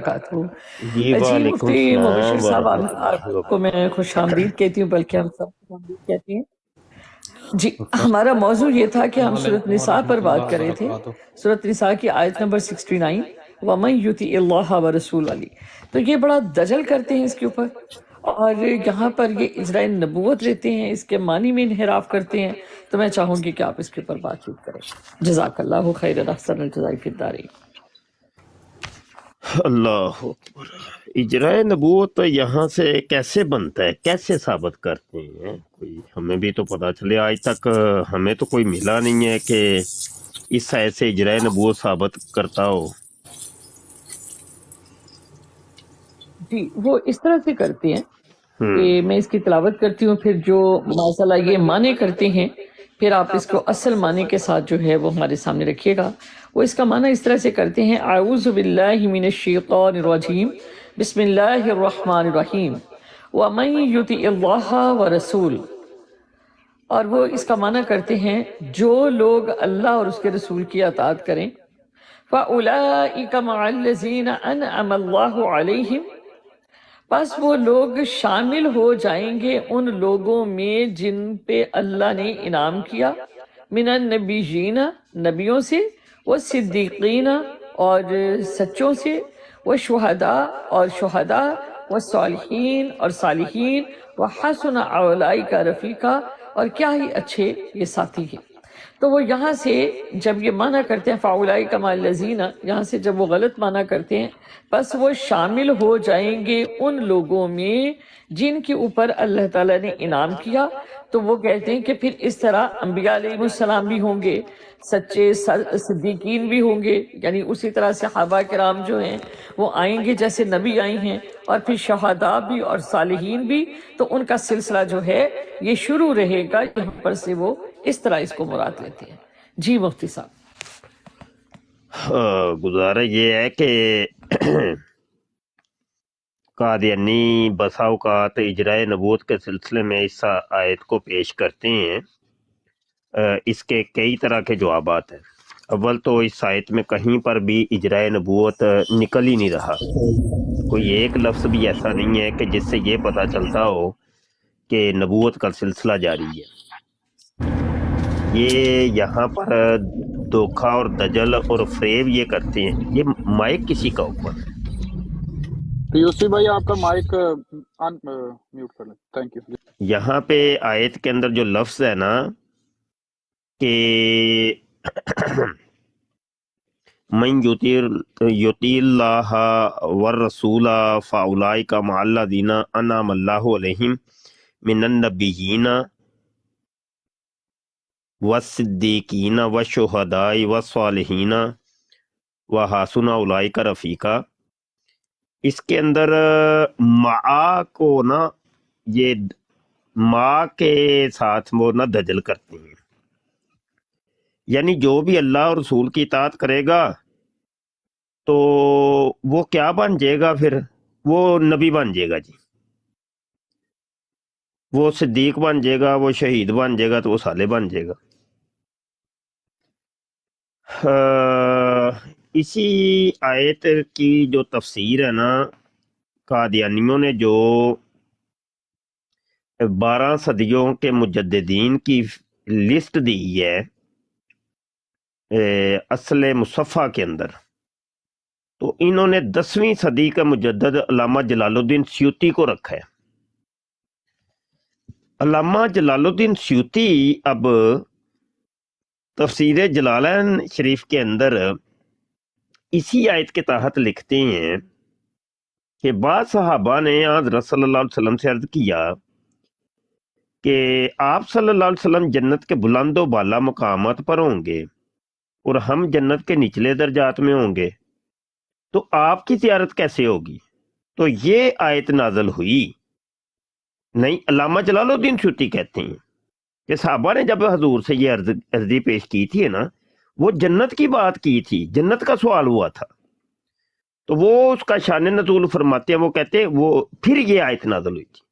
وبرکاتہ۔ جی جی وعلیکم مفتی السلام مبشر صاحب، ورحمۃ اللہ آپ کو میں خوش وبرکاتہ۔ آمدید کہتی ہوں، بلکہ ہم سب خوش آمدید کہتے ہیں۔ جی ہمارا موضوع یہ تھا کہ ہم سورۃ نساء پر بات کر رہے تھے، سورۃ نساء کی آیت نمبر 69، وَمَن يُطِعِ اللَّهَ وَرَسُولَهُ والی۔ تو یہ بڑا دجل کرتے ہیں اس کے اوپر، اور یہاں پر یہ اجراء نبوت لیتے ہیں، اس کے معنی میں انحراف کرتے ہیں۔ تو میں چاہوں گی کہ آپ اس کے اوپر بات چیت کریں۔ جزاک اللہ خیر، احسن الجزاء فی الدارین۔ اللہ اکبر۔ اجرائے نبوت یہاں سے کیسے بنتا ہے، کیسے ثابت کرتے ہیں؟ کوئی ہمیں بھی تو پتا چلے، آج تک ہمیں تو کوئی ملا نہیں ہے کہ اس آیت سے اجرائے نبوت ثابت کرتا ہو۔ جی وہ اس طرح سے کرتے ہیں ہم، کہ میں اس کی تلاوت کرتی ہوں، پھر جو ماشاءاللہ یہ معنی کرتے ہیں، پھر آپ اس کو اصل معنی کے ساتھ جو ہے وہ ہمارے سامنے رکھیے گا۔ وہ اس کا معنی اس طرح سے کرتے ہیں: اعوذ باللہ من الشیطان الرجیم، بسم اللہ الرحمن الرحیم، وَمَن يُطِعِ اللَّهَ وَرَسُولَهُ۔ اور وہ اس کا معنی کرتے ہیں جو لوگ اللہ اور اس کے رسول کی اطاعت کریں، فَأُولَئِكَ مَعَ الَّذِينَ أَنْعَمَ اللَّهُ عَلَيْهِمْ، پس وہ لوگ شامل ہو جائیں گے ان لوگوں میں جن پہ اللہ نے انعام کیا، من النبیین، نبیوں سے، والصدیقین، اور سچوں سے، والشہداء، اور شہداء، والصالحین، اور صالحین، وحسن اولئک رفیقا، اور کیا ہی اچھے یہ ساتھی ہیں۔ تو وہ یہاں سے جب یہ معنی کرتے ہیں فَأُولَئِكَ مَعَ الَّذِينَ، یہاں سے جب وہ غلط معنی کرتے ہیں، بس وہ شامل ہو جائیں گے ان لوگوں میں جن کے اوپر اللہ تعالیٰ نے انعام کیا۔ تو وہ کہتے ہیں کہ پھر اس طرح انبیاء علیہ السلام بھی ہوں گے، سچے صدیقین بھی ہوں گے، یعنی اسی طرح صحابہ کرام جو ہیں وہ آئیں گے جیسے نبی آئی ہیں، اور پھر شہداء بھی اور صالحین بھی۔ تو ان کا سلسلہ جو ہے یہ شروع رہے گا، یہاں پر سے وہ اس طرح اس کو مراد لیتے ہیں۔ جی مفتی صاحب۔ گزارا یہ ہے کہ قادیانی بسا اوقات اجرائے نبوت کے سلسلے میں اس آیت کو پیش کرتے ہیں۔ اس کے کئی طرح کے جوابات ہیں۔ اول تو اس آیت میں کہیں پر بھی اجرائے نبوت نکل ہی نہیں رہا، کوئی ایک لفظ بھی ایسا نہیں ہے کہ جس سے یہ پتہ چلتا ہو کہ نبوت کا سلسلہ جاری ہے۔ یہ یہاں پر دھوکہ اور دجل اور فریب یہ کرتے ہیں۔ یہ مائک کسی کا اوپر ہے؟ یوسی بھائی آپ کا مائک میوٹ کر لیں، تھینک یو۔ یہاں پہ آیت کے اندر جو لفظ ہے نا کہ من یطیع اللہ والرسول فاولئک مع الذین انعم اللہ علیہم من النبیین والصدیقین والشہداء والصالحین وحسن اولئک رفیقا، اس کے اندر مع کو نا، یہ مع کے ساتھ وہ نا دجل کرتے ہیں، یعنی جو بھی اللہ اور رسول کی اطاعت کرے گا تو وہ کیا بن جائے گا؟ پھر وہ نبی بن جائے گا، جی وہ صدیق بن جائے گا، وہ شہید بن جائے گا، تو وہ صالح بن جائے گا۔ اسی آیت کی جو تفسیر ہے نا، قادیانیوں نے جو 12 صدیوں کے مجددین کی لسٹ دی ہے اصل مصفحہ کے اندر، تو انہوں نے 10ویں صدی کا مجدد علامہ جلال الدین سیوطی کو رکھا ہے۔ علامہ جلال الدین سیوطی اب تفسیر جلالین شریف کے اندر اسی آیت کے تحت لکھتے ہیں کہ بعض صحابہ نے حضرت صلی اللہ علیہ وسلم سے عرض کیا کہ آپ صلی اللہ علیہ وسلم جنت کے بلند و بالا مقامات پر ہوں گے اور ہم جنت کے نچلے درجات میں ہوں گے، تو آپ کی زیارت کیسے ہوگی؟ تو یہ آیت نازل ہوئی۔ نہیں، علامہ جلال الدین سیوطی کہتے ہیں کہ صحابہ نے جب حضور سے یہ عرضی پیش کی تھی نا، وہ جنت کی بات کی تھی، جنت کا سوال ہوا تھا، تو وہ اس کا شان نزول فرماتے ہیں، وہ کہتے ہیں وہ پھر یہ آیت نازل ہوئی تھی۔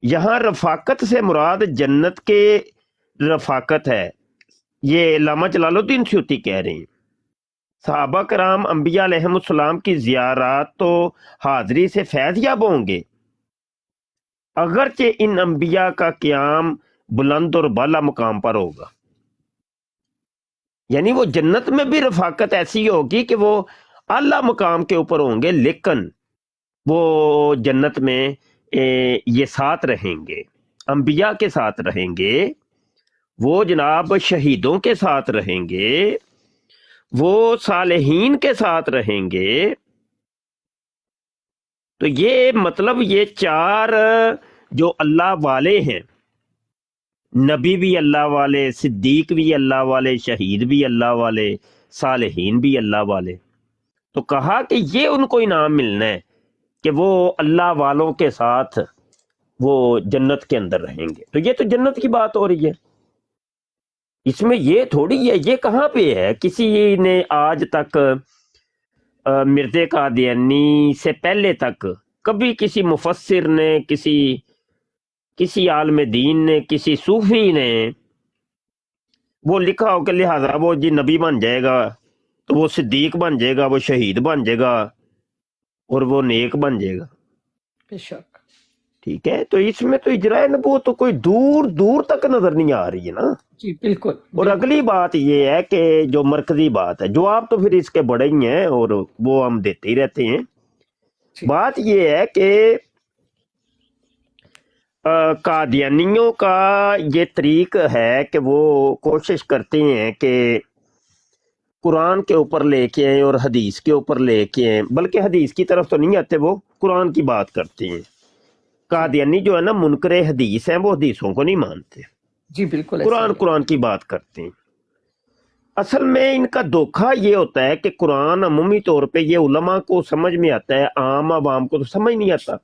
یہاں رفاقت سے مراد جنت کے رفاقت ہے، یہ علامہ جلال الدین سیوطی کہہ رہے ہیں۔ صحابہ کرام انبیاء علیہم السلام کی زیارات تو حاضری سے فیض یاب ہوں گے، اگرچہ ان انبیاء کا قیام بلند اور بالا مقام پر ہوگا، یعنی وہ جنت میں بھی رفاقت ایسی ہوگی کہ وہ اعلیٰ مقام کے اوپر ہوں گے، لیکن وہ جنت میں یہ ساتھ رہیں گے، انبیاء کے ساتھ رہیں گے، وہ جناب شہیدوں کے ساتھ رہیں گے، وہ صالحین کے ساتھ رہیں گے۔ تو یہ مطلب یہ چار جو اللہ والے ہیں، نبی بھی اللہ والے، صدیق بھی اللہ والے، شہید بھی اللہ والے، صالحین بھی اللہ والے، تو کہا کہ یہ ان کو انعام ملنا ہے کہ وہ اللہ والوں کے ساتھ وہ جنت کے اندر رہیں گے۔ تو یہ تو جنت کی بات ہو رہی ہے، اس میں یہ تھوڑی ہے، یہ کہاں پہ ہے؟ کسی نے آج تک مرزا قادیانی سے پہلے تک کبھی کسی مفسر نے، کسی عالم دین نے، کسی صوفی نے وہ لکھا ہو کہ لہذا وہ جی نبی بن جائے گا تو وہ صدیق بن جائے گا، وہ شہید بن جائے گا اور وہ نیک بن جائے گا؟ بے شک ٹھیک ہے، تو اس میں تو اجرائے نبوت تو کوئی دور دور تک نظر نہیں آ رہی ہے نا۔ جی بالکل اور اگلی بات یہ ہے کہ جو مرکزی بات ہے، جواب تو پھر اس کے بڑے ہی ہیں اور وہ ہم دیتے ہی رہتے ہیں۔ جی بات یہ ہے کہ قادیانیوں کا یہ طریق ہے کہ وہ کوشش کرتے ہیں کہ قرآن کے اوپر لے کے آئیں اور حدیث کے اوپر لے کے آئیں، بلکہ حدیث کی طرف تو نہیں آتے، وہ قرآن کی بات کرتے ہیں۔ قادیانی جو ہے نا منکر حدیث ہیں، وہ حدیثوں کو نہیں مانتے، جی بالکل ایسا ہی ہے۔ قرآن کی بات کرتے ہیں۔ اصل میں ان کا دھوکہ یہ ہوتا ہے کہ قرآن عمومی طور پہ یہ علماء کو سمجھ میں آتا ہے، عام عوام کو تو سمجھ نہیں آتا۔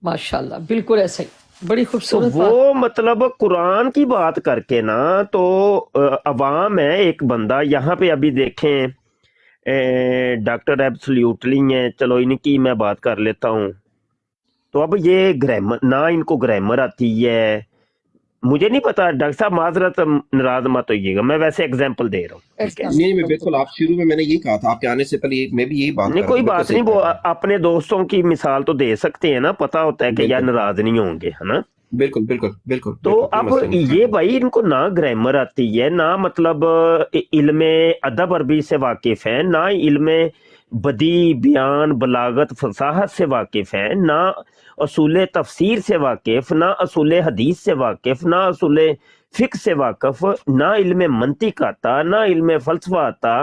ماشاءاللہ بالکل ایسا ہی، بڑی تو خوبصورت بات۔ وہ مطلب قرآن کی بات کر کے نا، تو عوام ہے ایک بندہ یہاں پہ ابھی دیکھیں ڈاکٹر ایبسلیوٹلی ہیں، چلو ان کی میں بات کر لیتا ہوں۔ تو اب یہ گرامر نہ ان کو گرامر آتی ہے، مجھے نہیں پتا، ڈاکٹر صاحب معذرت ناراض مت ہوئیے گا، میں ویسے ایگزامپل دے رہا ہوں، ٹھیک ہے؟ نہیں میں بالکل، آپ شروع میں نے یہی کہا تھا، آپ کے آنے سے پہلے میں بھی یہی بات نہیں کر کوئی رہا تھا، بات نہیں، وہ اپنے دوستوں کی مثال تو دے سکتے ہیں نا، پتا ہوتا ہے کہ یار ناراض نہیں ہوں گے، ہے نا؟ بالکل بالکل بالکل۔ تو اب یہ بھائی ان کو نہ گرامر آتی ہے، نہ مطلب علم ادب عربی سے واقف ہے، نہ علم بدیع بیان بلاغت فصاحت سے واقف ہے، نہ اصول تفسیر سے واقف، نہ اصول حدیث سے واقف، نہ اصول فقہ سے واقف، نہ علم منطق آتا، نہ علم فلسفہ آتا۔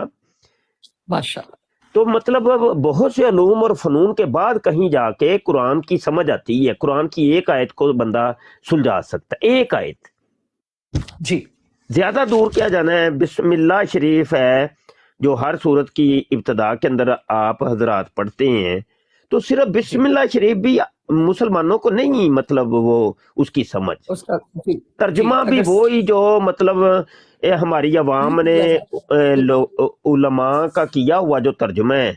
ماشاءاللہ تو مطلب بہت سے علوم اور فنون کے بعد کہیں جا کے قرآن کی سمجھ آتی ہے، قرآن کی ایک آیت کو بندہ سلجھا سکتا ہے، ایک آیت، جی زیادہ دور کیا جانا ہے۔ بسم اللہ شریف ہے جو ہر صورت کی ابتدا کے اندر آپ حضرات پڑھتے ہیں، تو صرف بسم اللہ شریف بھی مسلمانوں کو نہیں مطلب وہ اس کی سمجھ، اس کا جی ترجمہ بھی وہی جو مطلب ہماری عوام نے علماء کا کیا ہوا جو ترجمہ ہے،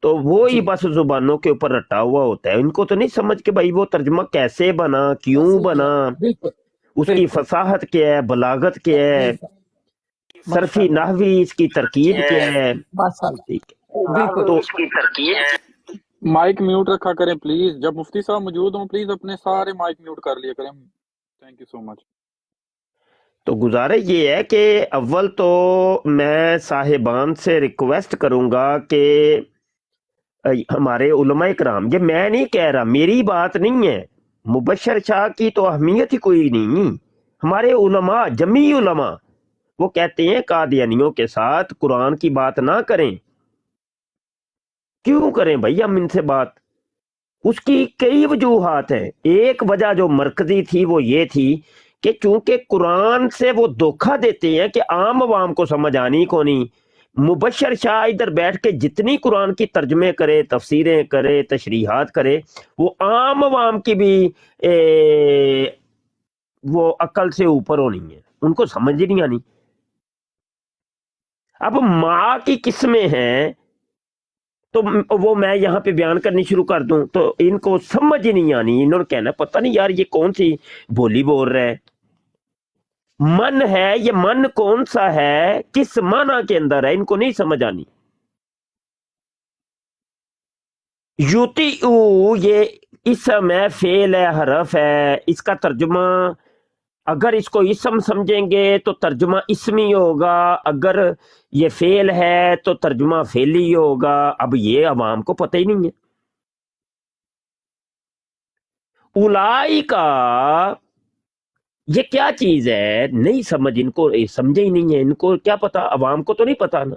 تو وہی بس زبانوں کے اوپر رٹا ہوا ہوتا ہے، ان کو تو نہیں سمجھ کہ بھائی وہ ترجمہ کیسے بنا، کیوں بنا، بالکل اس کی فصاحت کیا ہے، بلاغت کیا ہے، صرفی نحوی اس کی ترکیب کیا ہے، ماشاءاللہ ٹھیک ہے؟ بالکل تو اس کی ترکیب مائک میوٹ رکھا کریں پلیز، جب مفتی صاحب موجود ہوں پلیز اپنے سارے مائک میوٹ کر لیا کریں۔ تھینک یو سو مچ۔ تو گزارش یہ ہے کہ اول تو میں صاحبان سے ریکویسٹ کروں گا کہ ہمارے علماء کرام، یہ میں نہیں کہہ رہا، میری بات نہیں ہے، مبشر شاہ کی تو اہمیت ہی کوئی نہیں، ہمارے علماء جمی علماء وہ کہتے ہیں قادیانیوں کے ساتھ قرآن کی بات نہ کریں۔ کیوں کریں بھائی ہم ان سے بات؟ اس کی کئی وجوہات ہیں۔ ایک وجہ جو مرکزی تھی وہ یہ تھی کہ چونکہ قرآن سے وہ دھوکہ دیتے ہیں کہ عام عوام کو سمجھ آنی کو نہیں، مبشر شاہ ادھر بیٹھ کے جتنی قرآن کی ترجمے کرے، تفسیریں کرے، تشریحات کرے، وہ عام عوام کی بھی وہ عقل سے اوپر ہونی ہے، ان کو سمجھ ہی نہیں آنی۔ اب ماں کی قسمیں ہیں تو وہ میں یہاں پہ بیان کرنی شروع کر دوں تو ان کو سمجھ ہی نہیں آنی، انہوں نے کہنا پتہ نہیں یار یہ کون سی بولی بول رہا ہے، من ہے یہ من کون سا ہے، کس معنی کے اندر ہے، ان کو نہیں سمجھ آنی۔ یوتیو یہ اسم ہے، فعل ہے، حرف ہے، اس کا ترجمہ اگر اس کو اسم سمجھیں گے تو ترجمہ اسمی ہوگا، اگر یہ فعل ہے تو ترجمہ فعلی ہوگا۔ اب یہ عوام کو پتہ ہی نہیں ہے۔ اولائی کا یہ کیا چیز ہے، نہیں سمجھ، ان کو سمجھے ہی نہیں ہے، ان کو کیا پتا، عوام کو تو نہیں پتا نا۔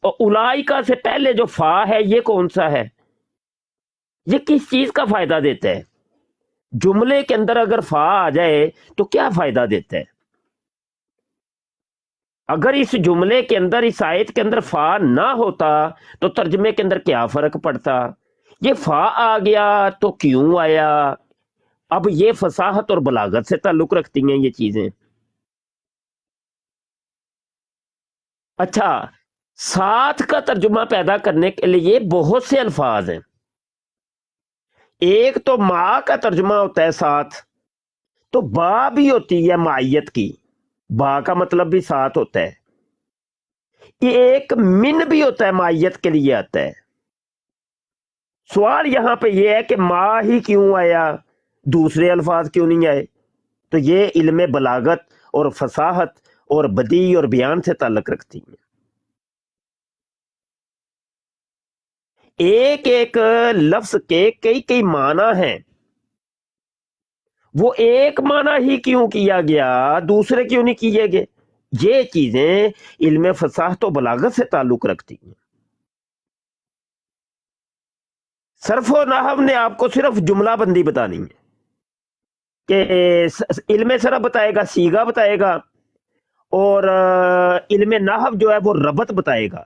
اولائی کا سے پہلے جو فا ہے یہ کون سا ہے، یہ کس چیز کا فائدہ دیتا ہے؟ جملے کے اندر اگر فا آ جائے تو کیا فائدہ دیتا ہے؟ اگر اس جملے کے اندر، اس آیت کے اندر فا نہ ہوتا تو ترجمے کے اندر کیا فرق پڑتا؟ یہ فا آ گیا تو کیوں آیا؟ اب یہ فصاحت اور بلاغت سے تعلق رکھتی ہیں یہ چیزیں۔ اچھا، ساتھ کا ترجمہ پیدا کرنے کے لیے بہت سے الفاظ ہیں۔ ایک تو ماں کا ترجمہ ہوتا ہے ساتھ، تو با بھی ہوتی ہے معیت کی، با کا مطلب بھی ساتھ ہوتا ہے۔ ایک من بھی ہوتا ہے، معیت کے لیے آتا ہے۔ سوال یہاں پہ یہ ہے کہ ماں ہی کیوں آیا، دوسرے الفاظ کیوں نہیں آئے؟ تو یہ علم بلاغت اور فصاحت اور بدیع اور بیان سے تعلق رکھتی ہیں۔ ایک ایک لفظ کے کئی کئی معنی ہیں، وہ ایک معنی ہی کیوں کیا گیا، دوسرے کیوں نہیں کیے گئے؟ یہ چیزیں علم فصاحت و بلاغت سے تعلق رکھتی ہیں۔ صرف و نحو نے آپ کو صرف جملہ بندی بتانی ہے کہ علم صرف بتائے گا، سیغہ بتائے گا، اور علم نحو جو ہے وہ ربط بتائے گا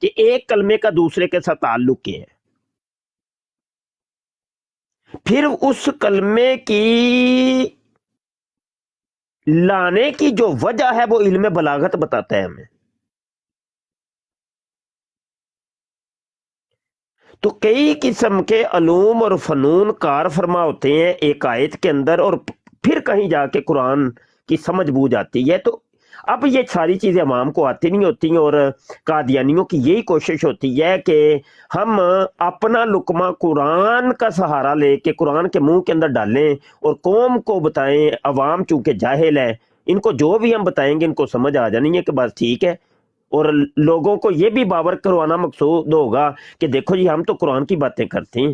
کہ ایک کلمے کا دوسرے کے ساتھ تعلق کیا ہے۔ پھر اس کلمے کی لانے کی جو وجہ ہے وہ علم بلاغت بتاتا ہے ہمیں۔ تو کئی قسم کے علوم اور فنون کار فرما ہوتے ہیں ایک آیت کے اندر، اور پھر کہیں جا کے قرآن کی سمجھ بوجھ آتی ہے۔ تو اب یہ ساری چیزیں عوام کو آتی نہیں ہوتی ہیں، اور قادیانیوں کی یہی کوشش ہوتی ہے کہ ہم اپنا لقمہ قرآن کا سہارا لے کے قرآن کے منہ کے اندر ڈالیں اور قوم کو بتائیں۔ عوام چونکہ جاہل ہے، ان کو جو بھی ہم بتائیں گے ان کو سمجھ آ جانی ہے کہ بس ٹھیک ہے، اور لوگوں کو یہ بھی باور کروانا مقصود ہوگا کہ دیکھو جی ہم تو قرآن کی باتیں کرتے ہیں،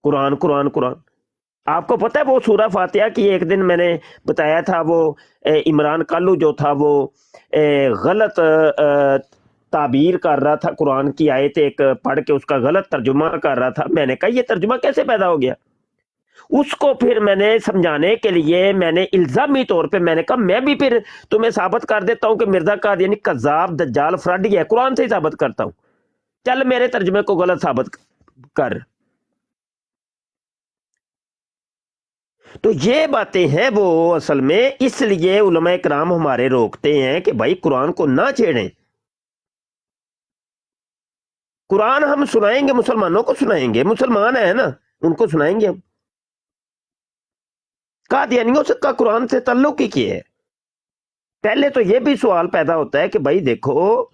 قرآن قرآن قرآن۔ آپ کو پتہ ہے وہ سورہ فاتحہ کی ایک دن میں نے بتایا تھا، وہ عمران کالو جو تھا وہ غلط تعبیر کر رہا تھا، قرآن کی آیت ایک پڑھ کے اس کا غلط ترجمہ کر رہا تھا۔ میں نے کہا یہ ترجمہ کیسے پیدا ہو گیا؟ اس کو پھر میں نے سمجھانے کے لیے میں نے الزامی طور پہ میں نے کہا میں بھی پھر تمہیں ثابت کر دیتا ہوں کہ مرزا قادیانی کذاب دجال فراڈی ہے، قرآن سے ہی ثابت کرتا ہوں، چل میرے ترجمے کو غلط ثابت کر۔ تو یہ باتیں ہیں وہ اصل میں اس لیے علماء کرام ہمارے روکتے ہیں کہ بھائی قرآن کو نہ چھیڑیں۔ قرآن ہم سنائیں گے، مسلمانوں کو سنائیں گے، مسلمان ہیں نا ان کو سنائیں گے ہم۔ قادیانیوں سے کا قرآن سے تعلق ہی کیا ہے؟ پہلے تو یہ بھی سوال پیدا ہوتا ہے کہ بھائی دیکھو،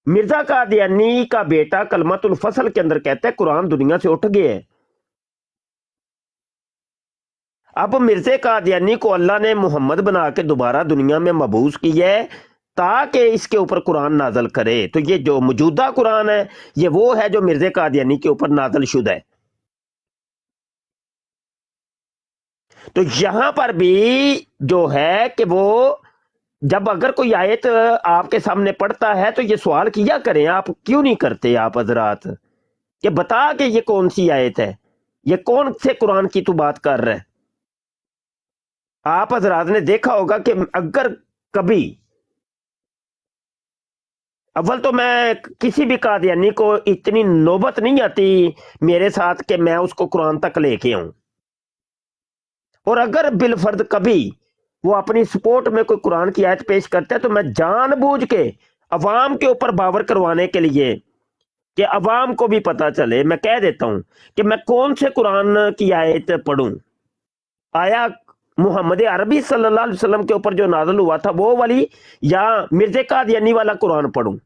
مرزا قادیانی کا بیٹا کلمت الفصل کے اندر کہتا ہے قرآن دنیا سے اٹھ گیا ہے۔ اب مرزا قادیانی کو اللہ نے محمد بنا کے دوبارہ دنیا میں مبعوث کیا ہے تاکہ اس کے اوپر قرآن نازل کرے۔ تو یہ جو موجودہ قرآن ہے یہ وہ ہے جو مرزا قادیانی کے اوپر نازل شدہ ہے۔ تو یہاں پر بھی جو ہے کہ وہ جب اگر کوئی آیت آپ کے سامنے پڑھتا ہے تو یہ سوال کیا کریں، آپ کیوں نہیں کرتے آپ حضرات کہ بتا کہ یہ کون سی آیت ہے، یہ کون سے قرآن کی تو بات کر رہا ہے؟ آپ حضرات نے دیکھا ہوگا کہ اگر کبھی، اول تو میں کسی بھی قادیانی کو اتنی نوبت نہیں آتی میرے ساتھ کہ میں اس کو قرآن تک لے کے آؤں، اور اگر بالفرد کبھی وہ اپنی سپورٹ میں کوئی قرآن کی آیت پیش کرتا ہے تو میں جان بوجھ کے عوام کے اوپر باور کروانے کے لیے کہ عوام کو بھی پتا چلے میں کہہ دیتا ہوں کہ میں کون سے قرآن کی آیت پڑھوں۔ آیا محمد عربی صلی اللہ علیہ وسلم کے اوپر جو نازل ہوا تھا وہ والی، یا مرزا قادیانی والا قرآن پڑھوں؟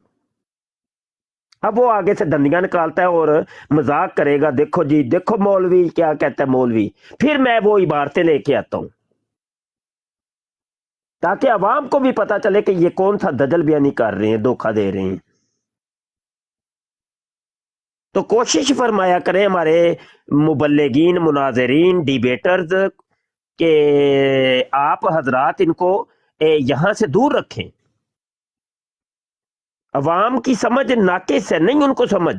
اب وہ آگے سے دندیاں نکالتا ہے اور مذاق کرے گا، دیکھو جی دیکھو مولوی کیا کہتا ہے مولوی، پھر میں وہ عبارتیں لے کے آتا ہوں تاکہ عوام کو بھی پتا چلے کہ یہ کون سا دجل بیانی کر رہے ہیں، دھوکہ دے رہے ہیں۔ تو کوشش فرمایا کریں ہمارے مبلغین، مناظرین، ڈیبیٹرز، کہ آپ حضرات ان کو یہاں سے دور رکھیں۔ عوام کی سمجھ ناقص ہے، نہیں ان کو سمجھ۔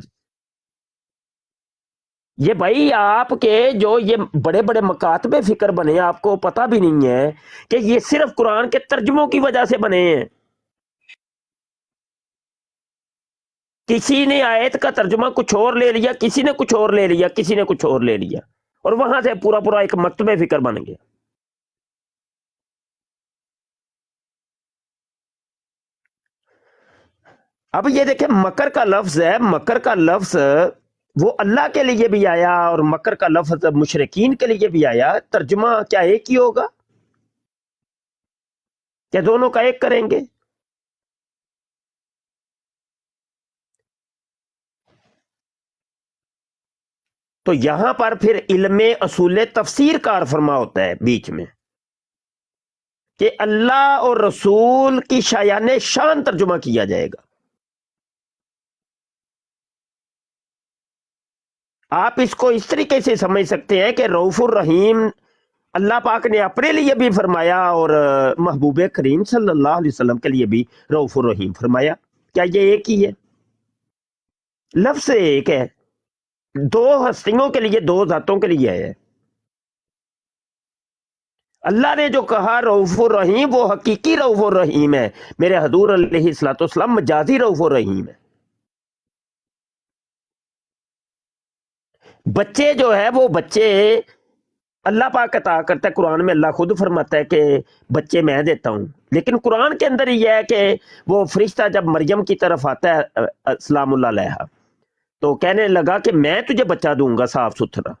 یہ بھائی آپ کے جو یہ بڑے بڑے مکاتب فکر بنے، آپ کو پتہ بھی نہیں ہے کہ یہ صرف قرآن کے ترجموں کی وجہ سے بنے ہیں۔ کسی نے آیت کا ترجمہ کچھ اور لے لیا، کسی نے کچھ اور لے لیا، کسی نے کچھ اور لے لیا، اور وہاں سے پورا پورا ایک مکتب فکر بن گیا۔ اب یہ دیکھیں مکر کا لفظ ہے، مکر کا لفظ وہ اللہ کے لیے بھی آیا اور مکر کا لفظ مشرکین کے لیے بھی آیا، ترجمہ کیا ایک ہی ہوگا؟ کیا دونوں کا ایک کریں گے؟ تو یہاں پر پھر علم اصول تفسیر کار فرما ہوتا ہے بیچ میں کہ اللہ اور رسول کی شایان شان ترجمہ کیا جائے گا۔ آپ اس کو اس طریقے سے سمجھ سکتے ہیں کہ رؤوف الرحیم اللہ پاک نے اپنے لیے بھی فرمایا اور محبوب کریم صلی اللہ علیہ وسلم کے لیے بھی رؤوف الرحیم فرمایا۔ کیا یہ ایک ہی ہے؟ لفظ ایک ہے، دو ہستیوں کے لیے، دو ذاتوں کے لیے ہے۔ اللہ نے جو کہا رؤوف الرحیم، وہ حقیقی رؤوف الرحیم ہے، میرے حضور علیہ الصلوۃ والسلام مجازی رؤوف الرحیم ہے۔ بچے جو ہے وہ بچے اللہ پاک عطا کرتا ہے، قرآن میں اللہ خود فرماتا ہے کہ بچے میں دیتا ہوں، لیکن قرآن کے اندر یہ ہے کہ وہ فرشتہ جب مریم کی طرف آتا ہے السلام اللہ علیہ، تو کہنے لگا کہ میں تجھے بچہ دوں گا صاف ستھرا۔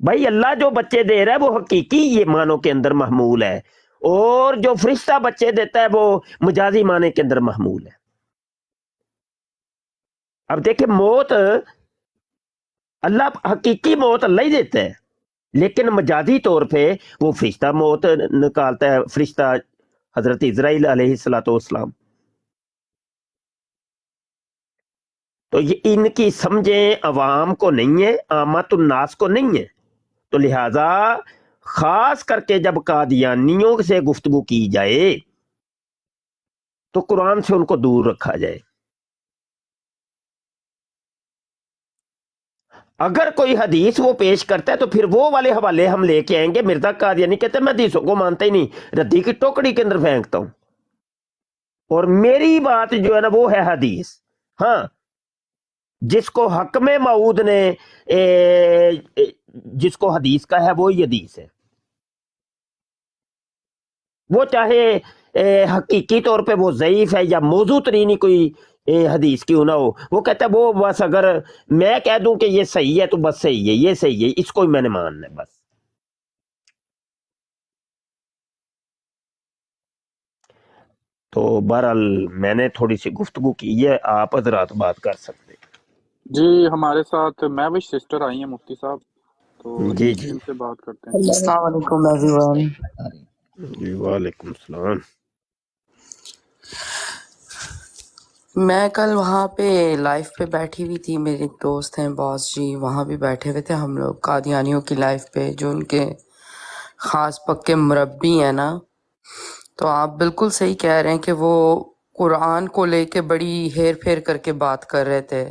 بھائی اللہ جو بچے دے رہا ہے وہ حقیقی یہ معنوں کے اندر محمول ہے، اور جو فرشتہ بچے دیتا ہے وہ مجازی معنی کے اندر محمول ہے۔ اب دیکھیں موت، اللہ حقیقی موت اللہ ہی دیتا ہے، لیکن مجازی طور پہ وہ فرشتہ موت نکالتا ہے، فرشتہ حضرت اسرائیل علیہ الصلوۃ والسلام۔ تو یہ ان کی سمجھیں عوام کو نہیں ہے، عامت الناس کو نہیں ہے، تو لہذا خاص کر کے جب قادیانیوں سے گفتگو کی جائے تو قرآن سے ان کو دور رکھا جائے۔ اگر کوئی حدیث وہ پیش کرتا ہے تو پھر وہ والے حوالے ہم لے کے آئیں گے۔ مرزا قادیانی کہتے ہیں میں حدیثوں کو مانتا ہی نہیں، ردی کی ٹوکڑی کے اندر پھینکتا ہوں، اور میری بات جو ہے نا وہ ہے حدیث۔ ہاں، جس کو حکم معود نے جس کو حدیث کا ہے وہی حدیث ہے، وہ چاہے حقیقی طور پہ وہ ضعیف ہے یا موضوع ترینی کوئی حدیث کیوں نہ ہو، وہ کہتا ہے وہ بس اگر میں کہہ دوں کہ یہ صحیح ہے تو بس صحیح ہے، یہ صحیح ہے، اس کو ہی میں نے ماننا ہے بس۔ تو بہرحال میں نے تھوڑی سی گفتگو کی ہے، آپ حضرات بات کر سکتے جی ہمارے ساتھ مہوش سسٹر آئی ہیں مفتی صاحب، تو ہیں۔ جی جی ان سے بات کرتے ہیں۔ السلام علیکم ایوری ون۔ جی وعلیکم السلام۔ میں کل وہاں پہ لائف پہ بیٹھی ہوئی تھی، میرے ایک دوست ہیں باس جی، وہاں بھی بیٹھے ہوئے تھے ہم لوگ قادیانیوں کی لائف پہ، جو ان کے خاص پکے مربی ہیں نا۔ تو آپ بالکل صحیح کہہ رہے ہیں کہ وہ قرآن کو لے کے بڑی ہیر پھیر کر کے بات کر رہے تھے،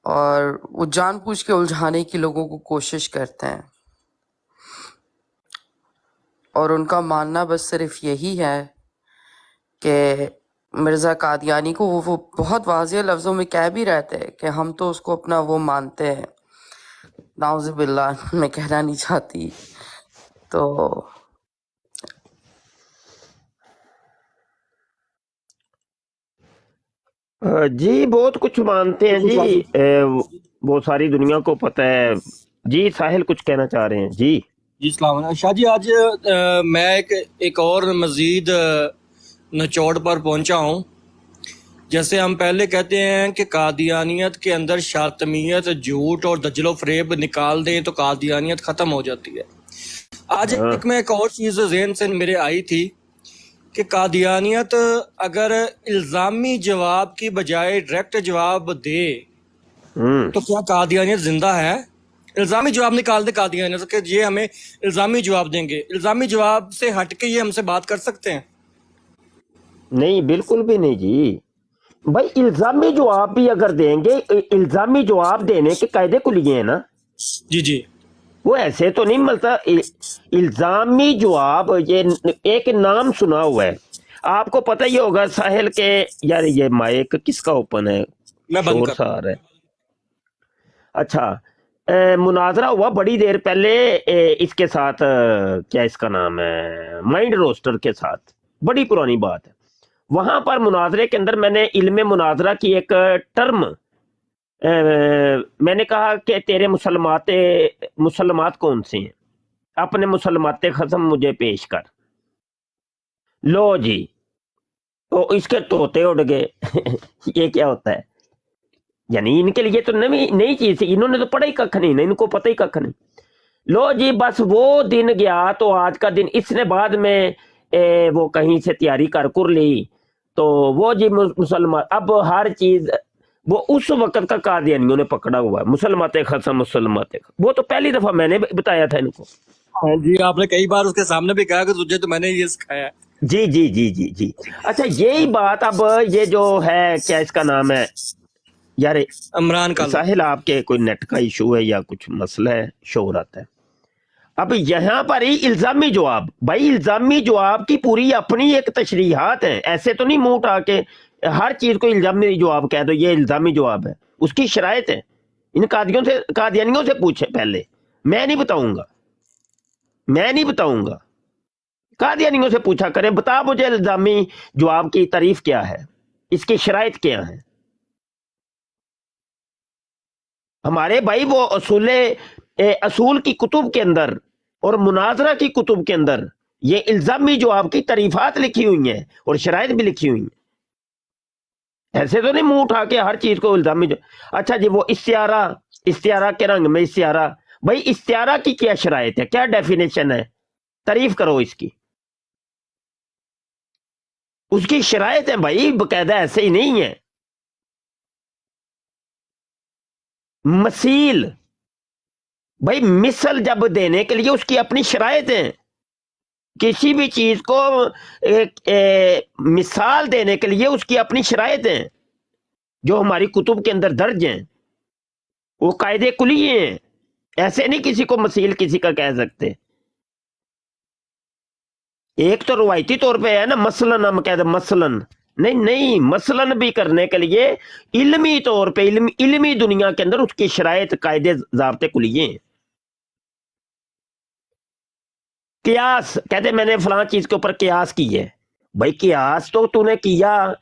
اور وہ جان بوجھ کے الجھانے کی لوگوں کو کوشش کرتے ہیں، اور ان کا ماننا بس صرف یہی ہے کہ مرزا قادیانی کو وہ بہت واضح لفظوں میں کہہ بھی رہتے ہیں کہ ہم تو اس کو اپنا وہ مانتے ہیں، نعوذ باللہ میں کہنا نہیں چاہتی۔ تو جی بہت کچھ مانتے ہیں جی، وہ ساری دنیا کو پتہ ہے جی۔ ساحل کچھ کہنا چاہ رہے ہیں جی؟ جی السلام علیکم شاہ جی، آج میں ایک اور مزید نچوڑ پر پہنچا ہوں جیسے ہم پہلے کہتے ہیں کہ قادیانیت کے اندر شاطمیت، جھوٹ اور دجل و فریب نکال دیں تو قادیانیت ختم ہو جاتی ہے۔ آج ایک اور چیز ذہن سے میرے آئی تھی کہ قادیانیت اگر الزامی جواب کی بجائے ڈائریکٹ جواب دے تو کیا قادیانیت زندہ ہے؟ الزامی جواب نکال دے قادیانیت کہ یہ ہمیں الزامی جواب دیں گے، الزامی جواب سے ہٹ کے یہ ہم سے بات کر سکتے ہیں؟ نہیں، بالکل بھی نہیں جی بھائی، الزامی جواب بھی اگر دیں گے، الزامی جواب دینے کے قاعدے کلیے ہیں نا، جی وہ ایسے تو نہیں ملتا۔ الزامی جواب، یہ ایک نام سنا ہوا ہے، آپ کو پتہ ہی ہوگا ساحل کے، یار یہ مائک کس کا اوپن ہے؟ میں بند شور کر سا آ رہا ہے۔ اچھا، مناظرہ ہوا بڑی دیر پہلے اس کے ساتھ، کیا اس کا نام ہے، مائنڈ روسٹر کے ساتھ، بڑی پرانی بات ہے۔ وہاں پر مناظرے کے اندر میں نے علم مناظرہ کی ایک ٹرم، میں نے کہا کہ تیرے مسلمات کون سے ہیں، اپنے مسلمات خصم مجھے پیش کر۔ لو جی، تو اس کے طوطے اڑ گئے یہ کیا ہوتا ہے؟ یعنی ان کے لیے تو نئی چیز تھی، انہوں نے تو پڑھا ہی ککھ نہیں، ان کو پتہ ہی ککھ نہیں۔ لو جی، بس وہ دن گیا تو آج کا دن، اس نے بعد میں وہ کہیں سے تیاری کر لی، تو وہ جی مسلمان، اب ہر چیز وہ اس وقت کا قادیانیوں نے پکڑا ہوا ہے، مسلمات خصم وہ تو پہلی دفعہ میں نے بتایا تھا ان کو۔ ہاں جی، آپ نے کئی بار اس کے سامنے بھی کہا کہ تجھے تو میں نے یہ سکھایا ہے۔ جی جی جی جی جی، اچھا یہی بات، اب یہ جو ہے، کیا اس کا نام ہے یار، عمران کا ساحل آپ کے کوئی نیٹ کا ایشو ہے یا کچھ مسئلہ ہے، شور آتا ہے۔ اب یہاں پر ہی الزامی جواب، بھائی الزامی جواب کی پوری اپنی ایک تشریحات ہیں، ایسے تو نہیں منہ اٹھا کے ہر چیز کو الزامی جواب کہہ دو یہ الزامی جواب ہے، اس کی شرائط ہے۔ ان قادیانیوں سے پوچھے پہلے، میں نہیں بتاؤں گا، قادیانیوں سے پوچھا کریں، بتا مجھے الزامی جواب کی تعریف کیا ہے، اس کی شرائط کیا ہے۔ ہمارے بھائی وہ اصول کی کتب کے اندر اور مناظرہ کی کتب کے اندر یہ الزامی جواب کی تعریفات لکھی ہوئی ہیں اور شرائط بھی لکھی ہوئی ہیں، ایسے تو نہیں منہ اٹھا کے ہر چیز کو الزامی اچھا جی، وہ استعارہ کے رنگ میں استعارہ، بھائی استعارہ کی کیا شرائط ہے، کیا ڈیفینیشن ہے، تعریف کرو اس کی، اس کی شرائط ہے بھائی، باقاعدہ ایسے ہی نہیں ہے۔ مثیل، بھائی مثل جب دینے کے لیے اس کی اپنی شرائط ہیں، کسی بھی چیز کو مثال دینے کے لیے اس کی اپنی شرائط ہیں جو ہماری کتب کے اندر درج ہیں، وہ قاعدے کلیے ہیں، ایسے نہیں کسی کو مثیل کسی کا کہہ سکتے۔ ایک تو روایتی طور پہ ہے نا، مثلاً ہم کہتے ہیں مثلاً، نہیں، مثلاً بھی کرنے کے لیے علمی طور پہ علمی دنیا کے اندر اس کی شرائط، قاعدے، ضابطے کلیے ہیں۔ قیاس، کہتے میں نے فلاں چیز کے اوپر قیاس کی ہے، بھائی قیاس تو نے کیا،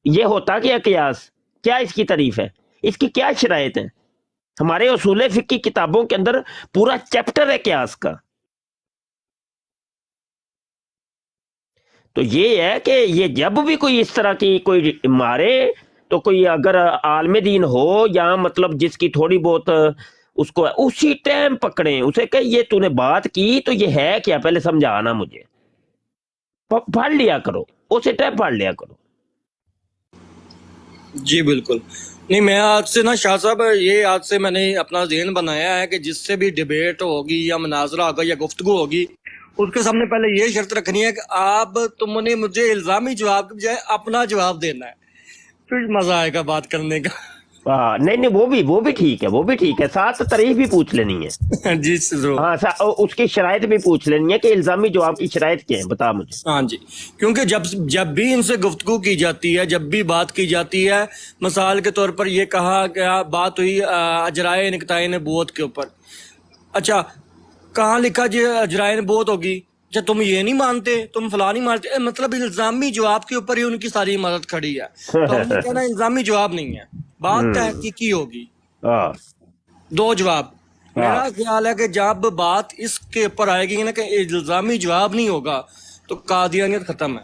یہ ہوتا کیا قیاس، کیا اس کی تعریف ہے، اس کی کیا شرائط ہیں؟ ہمارے اصول فقہ کی کتابوں کے اندر پورا چیپٹر ہے قیاس کا۔ تو یہ ہے کہ یہ جب بھی کوئی اس طرح کی کوئی مارے تو کوئی اگر عالم دین ہو یا مطلب جس کی تھوڑی بہت اس کو اسی ٹائم پکڑیں، اسے کہ یہ تو نے بات کی تو یہ ہے کیا، پہلے سمجھانا مجھے، پڑھ لیا کرو، اسی ٹائم پڑھ لیا کرو۔ جی بالکل نہیں، میں آج سے نا شاہ صاحب، یہ آج سے میں نے اپنا ذہن بنایا ہے کہ جس سے بھی ڈیبیٹ ہوگی یا مناظرہ ہوگا یا گفتگو ہوگی، اس کے سامنے پہلے یہ شرط رکھنی ہے کہ تم نے مجھے الزامی جواب کے بجائے اپنا جواب دینا ہے، پھر مزہ آئے گا بات کرنے کا۔ نہیں، وہ بھی ٹھیک ہے، ساتھ تعریف بھی پوچھ لینی ہے۔ جی ضرور، ہاں، اس کی شرائط بھی پوچھ لینی ہے کہ الزامی جواب کی شرائط کیا ہے، بتا مجھے۔ ہاں جی، کیونکہ جب بھی ان سے گفتگو کی جاتی ہے، جب بھی بات کی جاتی ہے، مثال کے طور پر یہ کہا کہ بات ہوئی اجرائے نکتائے نبوت کے اوپر، اچھا کہاں لکھا جی اجرائے نبوت ہوگی، اچھا تم یہ نہیں مانتے، تم فلاں نہیں مانتے، مطلب الزامی جواب کے اوپر ہی ان کی ساری عمارت کھڑی ہے، تو ہم نے کہنا الزامی جواب نہیں ہے، بات تحقیقی ہوگی، دو جواب۔ میرا خیال ہے کہ جب بات اس کے اوپر آئے گی نا کہ الزامی جواب نہیں ہوگا تو قادیانیت ختم ہے۔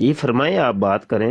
جی فرمائیں، آپ بات کریں،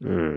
ہوں،